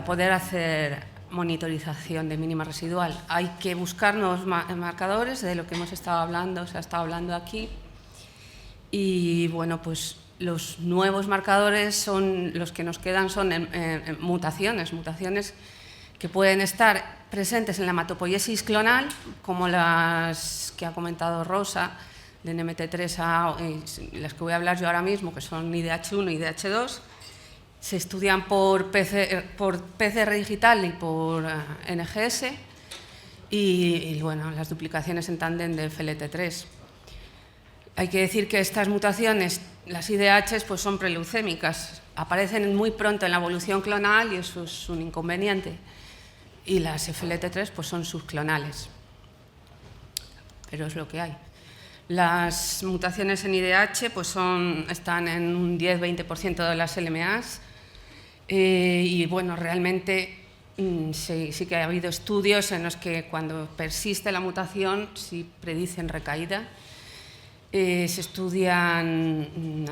poder hacer monitorización de mínima residual. Hay que buscar nuevos marcadores, de lo que hemos estado hablando, se ha estado hablando aquí. Y bueno, pues los nuevos marcadores son los que nos quedan son mutaciones que pueden estar presentes en la hematopoiesis clonal, como las que ha comentado Rosa, de NMT3A, las que voy a hablar yo ahora mismo, que son IDH1 y IDH2. Se estudian por PCR digital y por NGS y bueno, las duplicaciones en tándem de FLT3. Hay que decir que estas mutaciones, las IDH, pues son preleucémicas, aparecen muy pronto en la evolución clonal y eso es un inconveniente. Y las FLT3 pues son subclonales, pero es lo que hay. Las mutaciones en IDH pues están en un 10-20% de las LMAs y bueno, realmente sí que ha habido estudios en los que cuando persiste la mutación sí predicen recaída. Se estudian,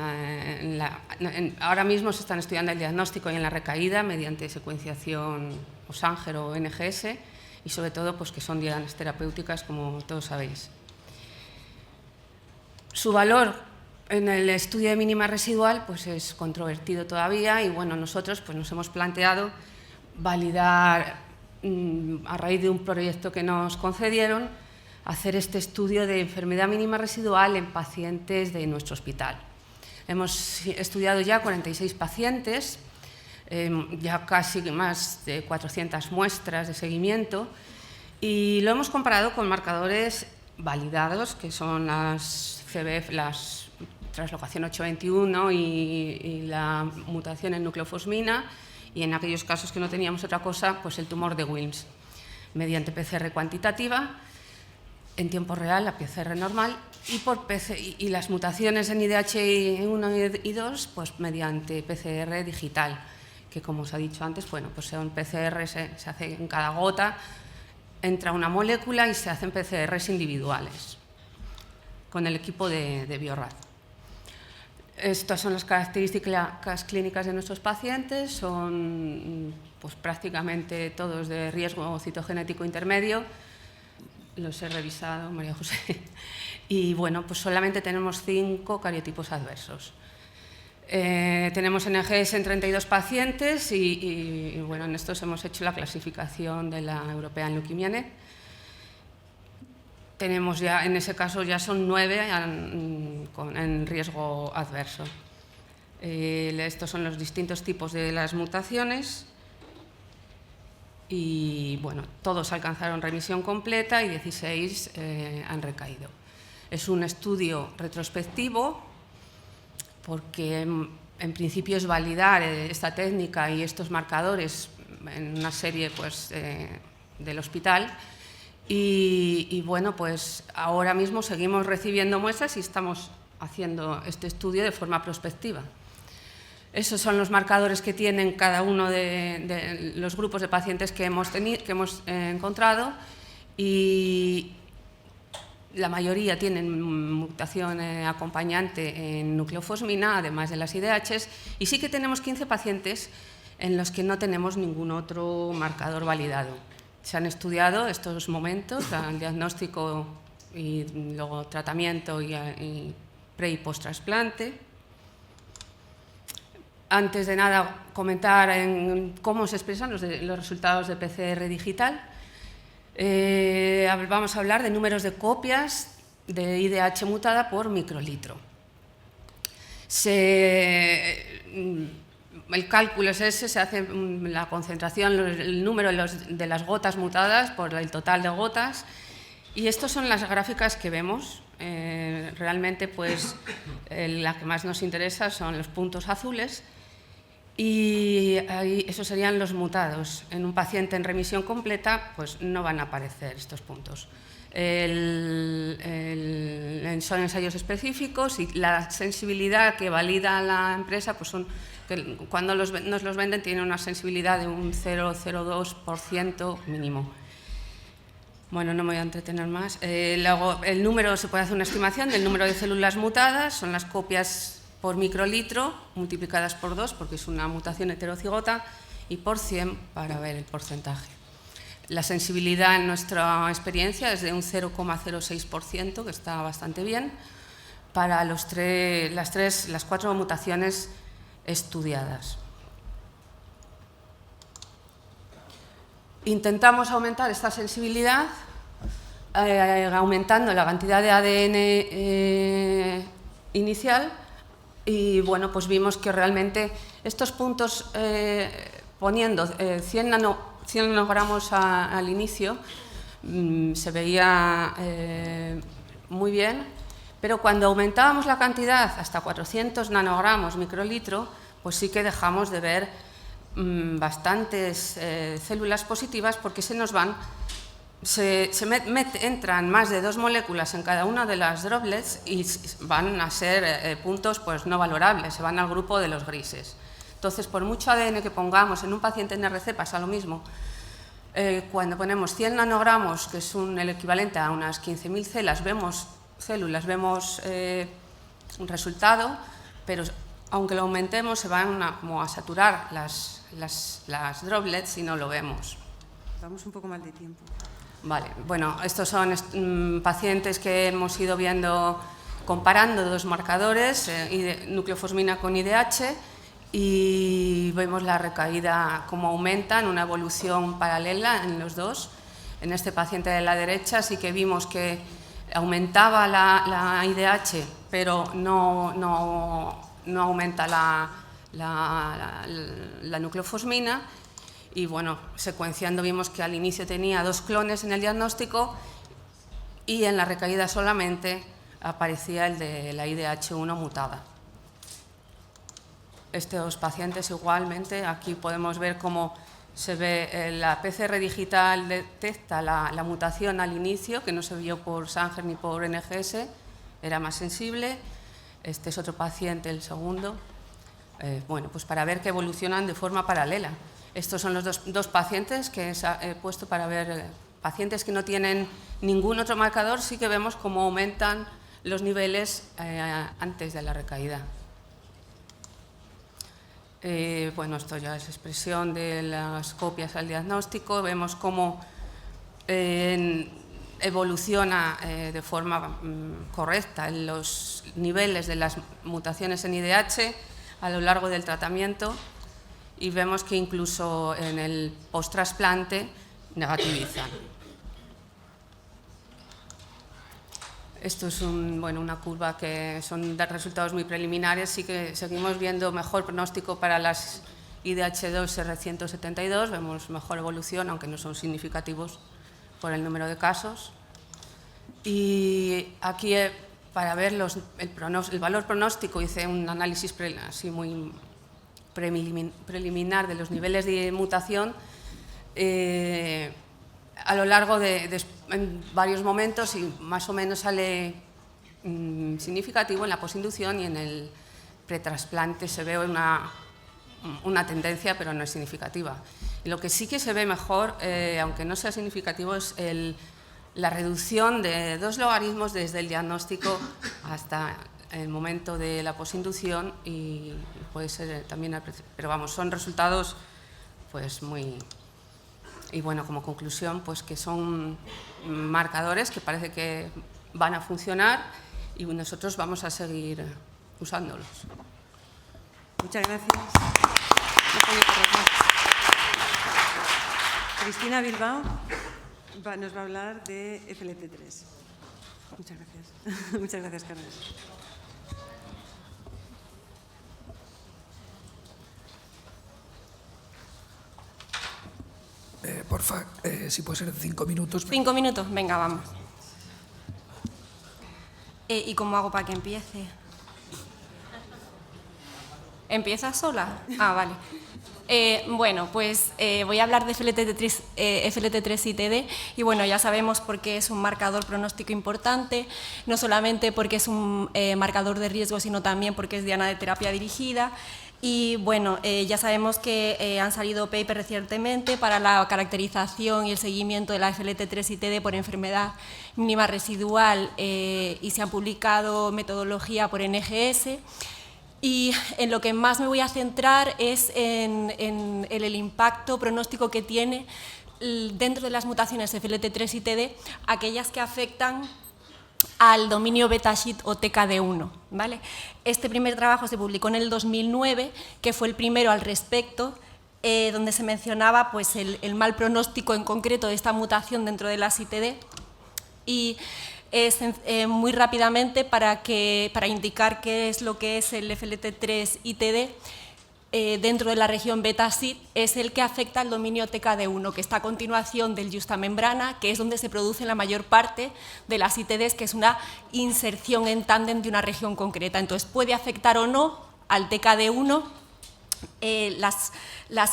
ahora mismo se están estudiando el diagnóstico y en la recaída mediante secuenciación o Sanger o NGS y sobre todo pues, que son dianas terapéuticas como todos sabéis. Su valor en el estudio de mínima residual pues, es controvertido todavía y bueno, nosotros pues, nos hemos planteado validar a raíz de un proyecto que nos concedieron hacer este estudio de enfermedad mínima residual en pacientes de nuestro hospital. Hemos estudiado ya 46 pacientes, ya casi más de 400 muestras de seguimiento y lo hemos comparado con marcadores validados, que son las CBF, las translocación 821 y la mutación en nucleofosmina y en aquellos casos que no teníamos otra cosa, pues el tumor de Wilms, mediante PCR cuantitativa, en tiempo real, la PCR normal, y las mutaciones en IDH1 y 2 pues mediante PCR digital, que como os ha dicho antes, bueno, pues un PCR se hace en cada gota, entra una molécula y se hacen PCRs individuales con el equipo de Biorad. Estas son las características clínicas de nuestros pacientes, son pues, prácticamente todos de riesgo citogenético intermedio. Los he revisado, María José. Y bueno, pues solamente tenemos 5 cariotipos adversos. Tenemos NGS en 32 pacientes y bueno, en estos hemos hecho la clasificación de la European Leukemia Net. Tenemos ya, en ese caso ya son 9 en riesgo adverso. Estos son los distintos tipos de las mutaciones. Y bueno, todos alcanzaron remisión completa y 16 han recaído. Es un estudio retrospectivo porque en principio es validar esta técnica y estos marcadores en una serie pues, del hospital y bueno, pues ahora mismo seguimos recibiendo muestras y estamos haciendo este estudio de forma prospectiva. Esos son los marcadores que tienen cada uno de los grupos de pacientes que hemos encontrado y la mayoría tienen mutación acompañante en nucleofosmina, además de las IDHs, y sí que tenemos 15 pacientes en los que no tenemos ningún otro marcador validado. Se han estudiado estos momentos, el diagnóstico y luego tratamiento y pre y post trasplante. Antes de nada, comentar en cómo se expresan los resultados de PCR digital. Vamos a hablar de números de copias de IDH mutada por microlitro. El cálculo es ese, se hace la concentración, el número de las gotas mutadas por el total de gotas. Y estas son las gráficas que vemos. Realmente, pues, la que más nos interesa son los puntos azules. Y esos serían los mutados. En un paciente en remisión completa, pues no van a aparecer estos puntos. Son ensayos específicos y la sensibilidad que valida la empresa, pues son que cuando nos los venden tienen una sensibilidad de un 0,02% mínimo. Bueno, no me voy a entretener más. Luego, el número, se puede hacer una estimación del número de células mutadas, son las copias por microlitro, multiplicadas por 2, porque es una mutación heterocigota, y por 100 para ver el porcentaje. La sensibilidad en nuestra experiencia es de un 0,06%, que está bastante bien, para las 4 mutaciones estudiadas. Intentamos aumentar esta sensibilidad aumentando la cantidad de ADN inicial. Y bueno, pues vimos que realmente estos puntos, poniendo 100 nanogramos al inicio, se veía muy bien, Pero cuando aumentábamos la cantidad hasta 400 nanogramos microlitro, pues sí que dejamos de ver bastantes células positivas, porque entran más de 2 moléculas en cada una de las droplets y van a ser puntos pues, no valorables, se van al grupo de los grises. Entonces, por mucho ADN que pongamos en un paciente NRC pasa lo mismo. Cuando ponemos 100 nanogramos, que es el equivalente a unas 15.000 células, vemos un resultado, pero aunque lo aumentemos se van como a saturar las droplets y no lo vemos. Vamos un poco mal de tiempo. Vale, bueno, estos son pacientes que hemos ido viendo, comparando 2 marcadores, nucleofosmina con IDH, y vemos la recaída cómo aumenta en una evolución paralela en los dos. En este paciente de la derecha sí que vimos que aumentaba la IDH, pero no aumenta la nucleofosmina. Y bueno, secuenciando vimos que al inicio tenía 2 clones en el diagnóstico y en la recaída solamente aparecía el de la IDH1 mutada. Estos pacientes igualmente, aquí podemos ver cómo se ve la PCR digital detecta la mutación al inicio, que no se vio por Sanger ni por NGS, era más sensible. Este es otro paciente, el segundo. Bueno, pues para ver que evolucionan de forma paralela. Estos son los dos pacientes que he puesto para ver pacientes que no tienen ningún otro marcador, sí que vemos cómo aumentan los niveles antes de la recaída. Bueno, esto ya es expresión de las copias al diagnóstico. Vemos cómo evoluciona de forma correcta los niveles de las mutaciones en IDH a lo largo del tratamiento, y vemos que incluso en el post-trasplante negativizan. Esto es una curva que son de resultados muy preliminares, sí que seguimos viendo mejor pronóstico para las IDH2 R172, vemos mejor evolución, aunque no son significativos por el número de casos. Y aquí, para ver el valor pronóstico, hice un análisis así muy preliminar de los niveles de mutación a lo largo en varios momentos, y más o menos sale significativo en la posinducción, y en el pretrasplante se ve una tendencia, pero no es significativa. Y lo que sí que se ve mejor, aunque no sea significativo, es la reducción de 2 logaritmos desde el diagnóstico hasta el momento de la posinducción, y puede ser también, pero vamos, son resultados pues muy... Y bueno, como conclusión, pues que son marcadores que parece que van a funcionar, y nosotros vamos a seguir usándolos. Muchas gracias. Cristina Bilbao nos va a hablar de FLT3. Muchas gracias. Muchas gracias, Carlos. Porfa, si puede ser 5 minutos. 5 minutos, venga, vamos. ¿Y cómo hago para que empiece? ¿Empieza sola? Ah, vale. Bueno, pues voy a hablar de FLT3-ITD, y bueno, ya sabemos por qué es un marcador pronóstico importante, no solamente porque es un marcador de riesgo, sino también porque es diana de terapia dirigida. Y bueno, ya sabemos que han salido papers recientemente para la caracterización y el seguimiento de la FLT3-ITD por enfermedad mínima residual, y se han publicado metodología por NGS. Y en lo que más me voy a centrar es en el impacto pronóstico que tiene dentro de las mutaciones FLT3-ITD aquellas que afectan al dominio beta-sheet o TKD1, ¿vale? Este primer trabajo se publicó en el 2009, que fue el primero al respecto, donde se mencionaba pues, el mal pronóstico en concreto de esta mutación dentro de las ITD. Y muy rápidamente, para indicar qué es lo que es el FLT3-ITD, dentro de la región beta-SID es el que afecta al dominio TKD1, que está a continuación del justamembrana, que es donde se produce la mayor parte de las ITDs, que es una inserción en tándem de una región concreta. Entonces, puede afectar o no al TKD1. Las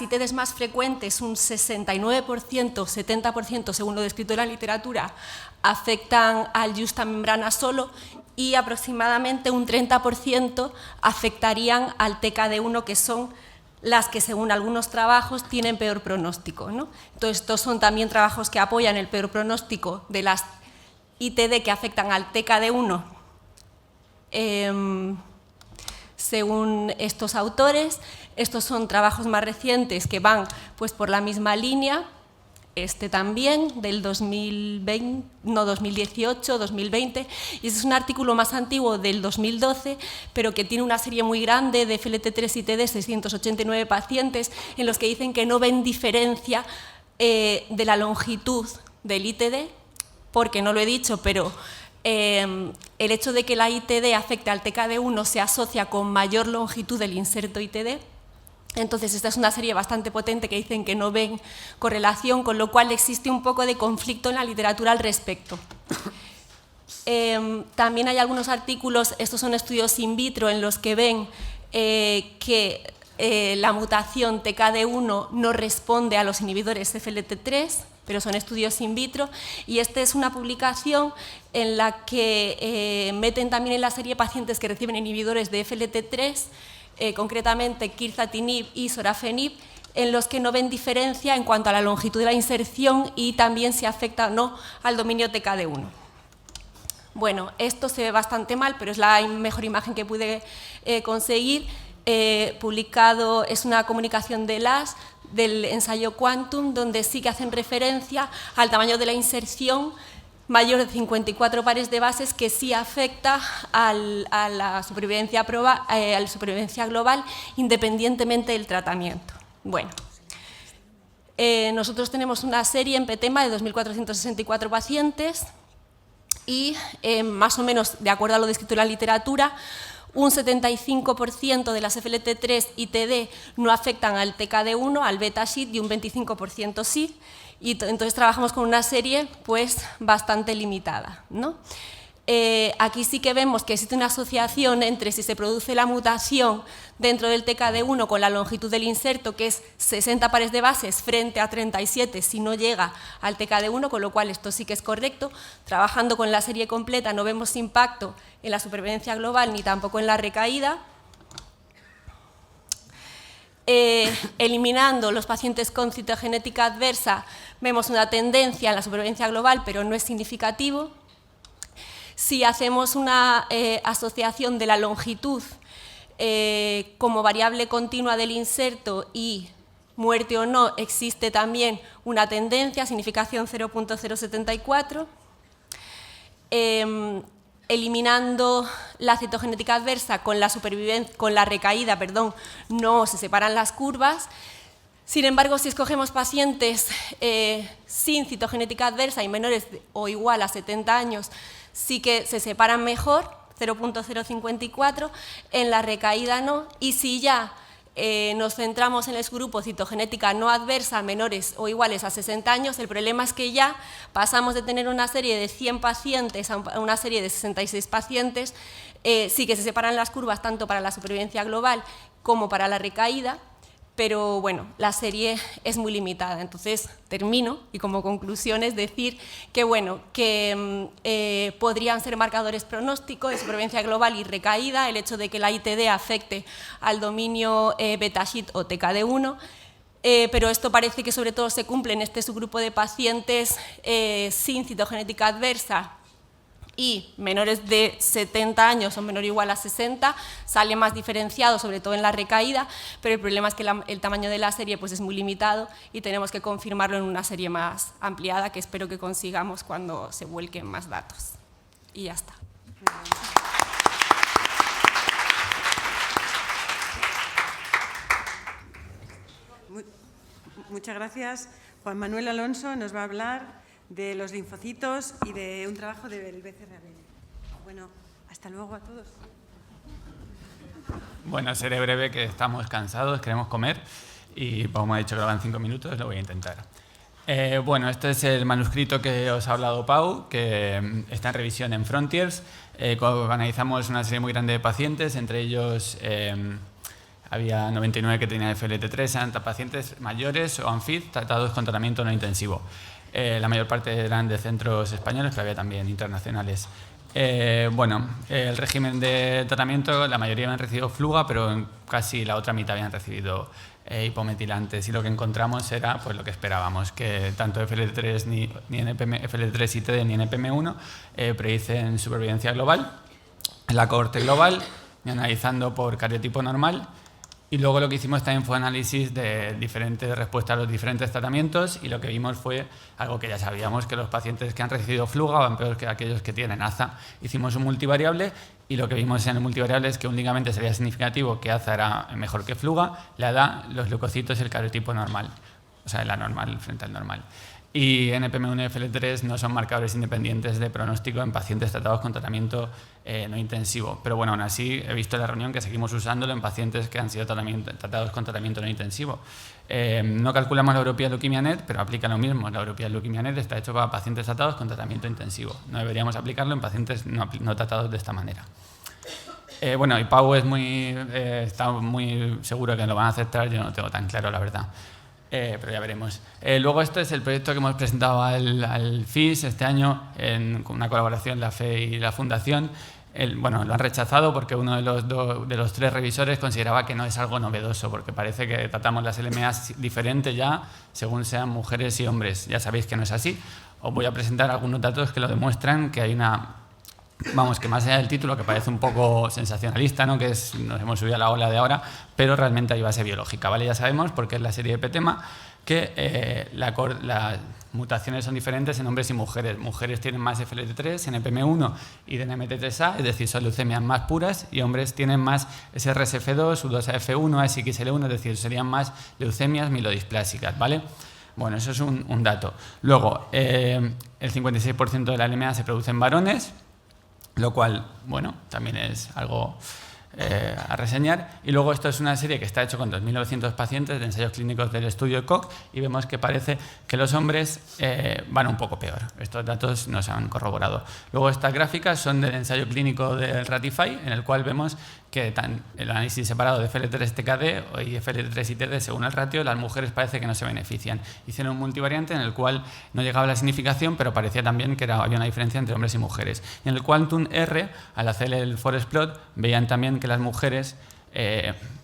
ITDs más frecuentes, un 69%, 70%, según lo descrito en la literatura, afectan al justamembrana solo, y aproximadamente un 30% afectarían al TKD1, que son las que, según algunos trabajos, tienen peor pronóstico, ¿no? Entonces, estos son también trabajos que apoyan el peor pronóstico de las ITD que afectan al TKD1, según estos autores. Estos son trabajos más recientes que van pues, por la misma línea. Este también, del 2018, 2020, y este es un artículo más antiguo del 2012, pero que tiene una serie muy grande de FLT3 y TD, 689 pacientes, en los que dicen que no ven diferencia de la longitud del ITD, porque no lo he dicho, pero el hecho de que la ITD afecte al TKD1 se asocia con mayor longitud del inserto ITD. Entonces, esta es una serie bastante potente que dicen que no ven correlación, con lo cual existe un poco de conflicto en la literatura al respecto. También hay algunos artículos, estos son estudios in vitro, en los que ven que la mutación TKD1 no responde a los inhibidores FLT3, pero son estudios in vitro, y esta es una publicación en la que meten también en la serie pacientes que reciben inhibidores de FLT3, concretamente quercetinib y sorafenib, en los que no ven diferencia en cuanto a la longitud de la inserción y también si afecta o no al dominio TKD1. Bueno, esto se ve bastante mal, pero es la mejor imagen que pude conseguir. Publicado, es una comunicación de LAS, del ensayo Quantum, donde sí que hacen referencia al tamaño de la inserción mayor de 54 pares de bases, que sí afecta a la supervivencia global independientemente del tratamiento. Bueno, nosotros tenemos una serie en PETEMA de 2.464 pacientes y más o menos, de acuerdo a lo descrito en la literatura, un 75% de las FLT3 y TD no afectan al TKD1, al beta-SID, y un 25% sí. Y entonces trabajamos con una serie pues, bastante limitada, ¿no? Aquí sí que vemos que existe una asociación entre si se produce la mutación dentro del TKD1 con la longitud del inserto, que es 60 pares de bases frente a 37 si no llega al TKD1, con lo cual esto sí que es correcto. Trabajando con la serie completa no vemos impacto en la supervivencia global ni tampoco en la recaída. Eliminando los pacientes con citogenética adversa, vemos una tendencia en la supervivencia global, pero no es significativo. Si hacemos una asociación de la longitud como variable continua del inserto y muerte o no, existe también una tendencia, significación 0.074. Eliminando la citogenética adversa con la recaída, no se separan las curvas. Sin embargo, si escogemos pacientes sin citogenética adversa y menores o igual a 70 años, sí que se separan mejor, 0.054, en la recaída no, y si ya nos centramos en el subgrupo citogenética no adversa, menores o iguales a 60 años, el problema es que ya pasamos de tener una serie de 100 pacientes a una serie de 66 pacientes, sí que se separan las curvas tanto para la supervivencia global como para la recaída, pero bueno, la serie es muy limitada. Entonces termino y como conclusión es decir que, bueno, que podrían ser marcadores pronósticos de supervivencia global y recaída el hecho de que la ITD afecte al dominio beta-SID o TKD1, pero esto parece que sobre todo se cumple en este subgrupo de pacientes sin citogenética adversa y menores de 70 años o menor o igual a 60, sale más diferenciado, sobre todo en la recaída, pero el problema es que el tamaño de la serie pues, es muy limitado y tenemos que confirmarlo en una serie más ampliada, que espero que consigamos cuando se vuelquen más datos. Y ya está. Muchas gracias. Juan Manuel Alonso nos va a hablar de los linfocitos y de un trabajo del BCR. Bueno, hasta luego a todos. Bueno, seré breve, que estamos cansados, queremos comer y Pau me ha dicho que lo hagan 5 minutos, lo voy a intentar. Bueno, este es el manuscrito que os ha hablado Pau, que está en revisión en Frontiers. Analizamos una serie muy grande de pacientes, entre ellos había 99 que tenían FLT3, eran pacientes mayores o ANFID tratados con tratamiento no intensivo. La mayor parte eran de centros españoles, pero había también internacionales. Bueno, el régimen de tratamiento, la mayoría habían recibido fluga, pero casi la otra mitad habían recibido hipometilantes, y lo que encontramos era pues lo que esperábamos, que tanto FLT3 ni FLT3 y TD ni NPM1 predicen supervivencia global. En la cohorte global, analizando por cariotipo normal, y luego lo que hicimos también fue análisis de diferentes respuestas a los diferentes tratamientos, y lo que vimos fue algo que ya sabíamos, que los pacientes que han recibido fluga van peor que aquellos que tienen AZA. Hicimos un multivariable y lo que vimos en el multivariable es que únicamente sería significativo que AZA era mejor que fluga, la edad, los leucocitos y el cariotipo normal, o sea, la normal frente al normal. Y NPM1 y FLT3 no son marcadores independientes de pronóstico en pacientes tratados con tratamiento no intensivo. Pero bueno, aún así he visto en la reunión que seguimos usándolo en pacientes que han sido tratados con tratamiento no intensivo. No calculamos la European Leukemia Net, pero aplica lo mismo. La European Leukemia Net está hecho para pacientes tratados con tratamiento intensivo. No deberíamos aplicarlo en pacientes no tratados de esta manera. Bueno, y Pau está muy seguro que lo van a aceptar, yo no lo tengo tan claro, la verdad. Pero ya veremos. Luego este es el proyecto que hemos presentado al FIS este año con una colaboración la FE y la Fundación. Bueno, lo han rechazado porque uno de los 3 revisores consideraba que no es algo novedoso, porque parece que tratamos las LMAs diferente ya según sean mujeres y hombres. Ya sabéis que no es así. Os voy a presentar algunos datos que lo demuestran, que hay una... Vamos, que más allá del título, que parece un poco sensacionalista, ¿no? Que nos hemos subido a la ola de ahora, pero realmente hay base biológica, ¿vale? Ya sabemos, porque es la serie de PTEMA, que las mutaciones son diferentes en hombres y mujeres. Mujeres tienen más FLT3, NPM1 y DNMT3A, es decir, son leucemias más puras, y hombres tienen más SRSF2, U2AF1, ASXL1, es decir, serían más leucemias milodisplásicas, ¿vale? Bueno, eso es un dato. Luego, el 56% de la LMA se produce en varones, lo cual, bueno, también es algo a reseñar. Y luego esto es una serie que está hecho con 2.900 pacientes de ensayos clínicos del estudio ECOG, y vemos que parece que los hombres van un poco peor. Estos datos nos han corroborado. Luego estas gráficas son del ensayo clínico del Ratify, en el cual vemos que el análisis separado de FLT3-TKD y FLT3 y TD según el ratio, las mujeres parece que no se benefician. Hicieron un multivariante en el cual no llegaba la significación, pero parecía también que había una diferencia entre hombres y mujeres. Y en el Quantum R, al hacer el forest plot, veían también que las mujeres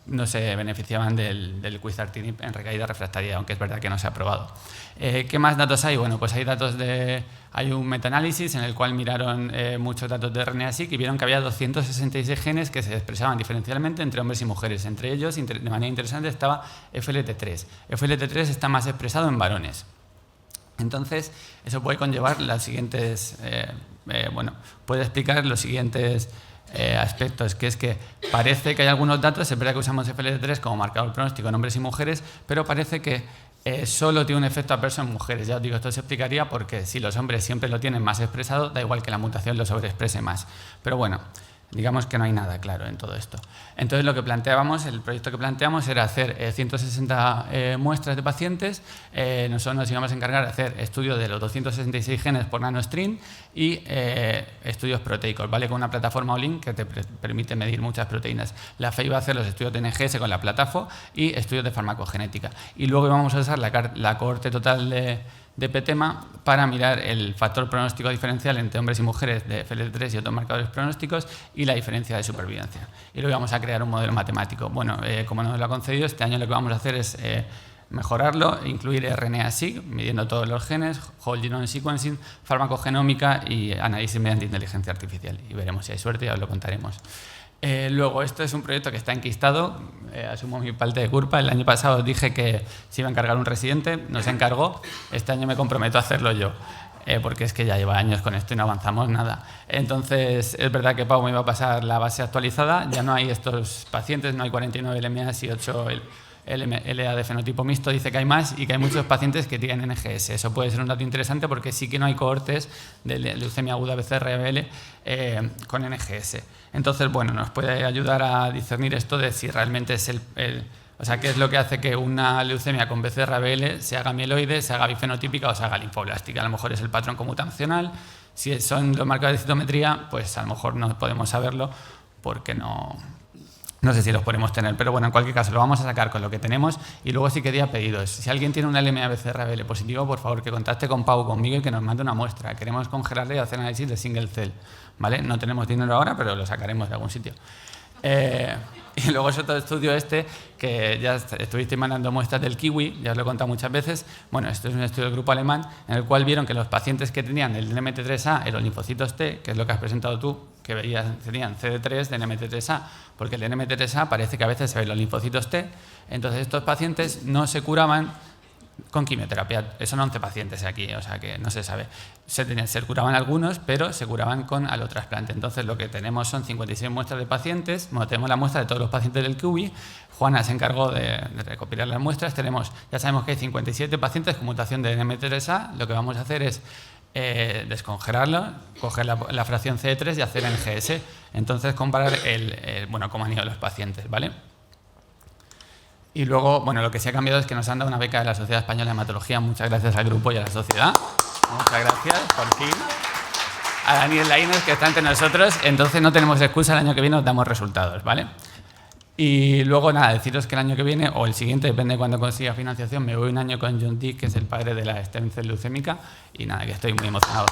no se beneficiaban del quizartinib en recaída refractaria, aunque es verdad que no se ha probado. ¿Qué más datos hay? Bueno, pues hay un metaanálisis en el cual miraron muchos datos de RNA-seq y vieron que había 266 genes que se expresaban diferencialmente entre hombres y mujeres. Entre ellos, de manera interesante, estaba FLT3. FLT3 está más expresado en varones. Entonces, eso puede conllevar las siguientes... puede explicar los siguientes aspectos, que es que parece que hay algunos datos, es verdad que usamos FLT3 como marcador pronóstico en hombres y mujeres, pero parece que solo tiene un efecto adverso en mujeres. Ya os digo, esto se explicaría porque si los hombres siempre lo tienen más expresado, da igual que la mutación lo sobreexprese más. Pero bueno, digamos que no hay nada claro en todo esto. Entonces lo que planteábamos, el proyecto que planteamos era hacer 160 muestras de pacientes. Nosotros nos íbamos a encargar de hacer estudios de los 266 genes por nanostring y estudios proteicos, ¿vale? Con una plataforma Olink que te permite medir muchas proteínas. La FE iba a hacer los estudios de NGS con la plataforma y estudios de farmacogenética. Y luego íbamos a usar la cohorte total de PTEMA para mirar el factor pronóstico diferencial entre hombres y mujeres de FLT3 y otros marcadores pronósticos y la diferencia de supervivencia. Y luego vamos a crear un modelo matemático. Bueno, como nos lo ha concedido, este año lo que vamos a hacer es mejorarlo, incluir RNA-seq, midiendo todos los genes, whole genome sequencing, farmacogenómica y análisis mediante inteligencia artificial. Y veremos si hay suerte, ya os lo contaremos. Luego, esto es un proyecto que está enquistado, asumo mi parte de culpa. El año pasado dije que se iba a encargar un residente, no se encargó, este año me comprometo a hacerlo yo, porque es que ya lleva años con esto y no avanzamos nada. Entonces, es verdad que Pau me iba a pasar la base actualizada, ya no hay estos pacientes, no hay 49 LMAs y 8 LA de fenotipo mixto dice que hay más y que hay muchos pacientes que tienen NGS. Eso puede ser un dato interesante porque sí que no hay cohortes de leucemia aguda BCR-ABL con NGS. Entonces, bueno, nos puede ayudar a discernir esto de si realmente es o sea, qué es lo que hace que una leucemia con BCR-ABL se haga mieloide, se haga bifenotípica o se haga linfoblástica. A lo mejor es el patrón conmutacional. Si son los marcadores de citometría, pues a lo mejor no podemos saberlo porque no sé si los podemos tener. Pero bueno, en cualquier caso, lo vamos a sacar con lo que tenemos. Y luego sí quería pedidos. Si alguien tiene una LMA BCR-ABL positivo, por favor, que contacte con Pau o conmigo y que nos mande una muestra. Queremos congelarle y hacer análisis de single cell, ¿vale? No tenemos dinero ahora, pero lo sacaremos de algún sitio. Y luego es otro estudio que ya estuvisteis mandando muestras del kiwi, ya os lo he contado muchas veces. Bueno, este es un estudio del grupo alemán en el cual vieron que los pacientes que tenían el NMT3A, los linfocitos T, que es lo que has presentado tú, que tenían CD3 de NMT3A, porque el NMT3A parece que a veces se ven los linfocitos T, entonces estos pacientes no se curaban con quimioterapia. Son 11 pacientes aquí, o sea que no se sabe. Se curaban algunos, pero se curaban con alotrasplante. Entonces lo que tenemos son 56 muestras de pacientes. Bueno, tenemos la muestra de todos los pacientes del QI. Juana se encargó de recopilar las muestras. Ya sabemos que hay 57 pacientes con mutación de NMT3A. Lo que vamos a hacer es descongelarlo, coger la fracción CD3 y hacer NGS. Entonces comparar cómo han ido los pacientes, ¿vale? Y luego, bueno, lo que sí ha cambiado es que nos han dado una beca de la Sociedad Española de Hematología. Muchas gracias al grupo y a la sociedad. Muchas gracias, por fin. A Daniel Lainez, que está entre nosotros. Entonces no tenemos excusa, el año que viene os damos resultados, ¿vale? Y luego, nada, deciros que el año que viene, o el siguiente, depende de cuándo consiga financiación, me voy un año con John Dick, que es el padre de la stem cell leucémica. Y nada, que estoy muy emocionado.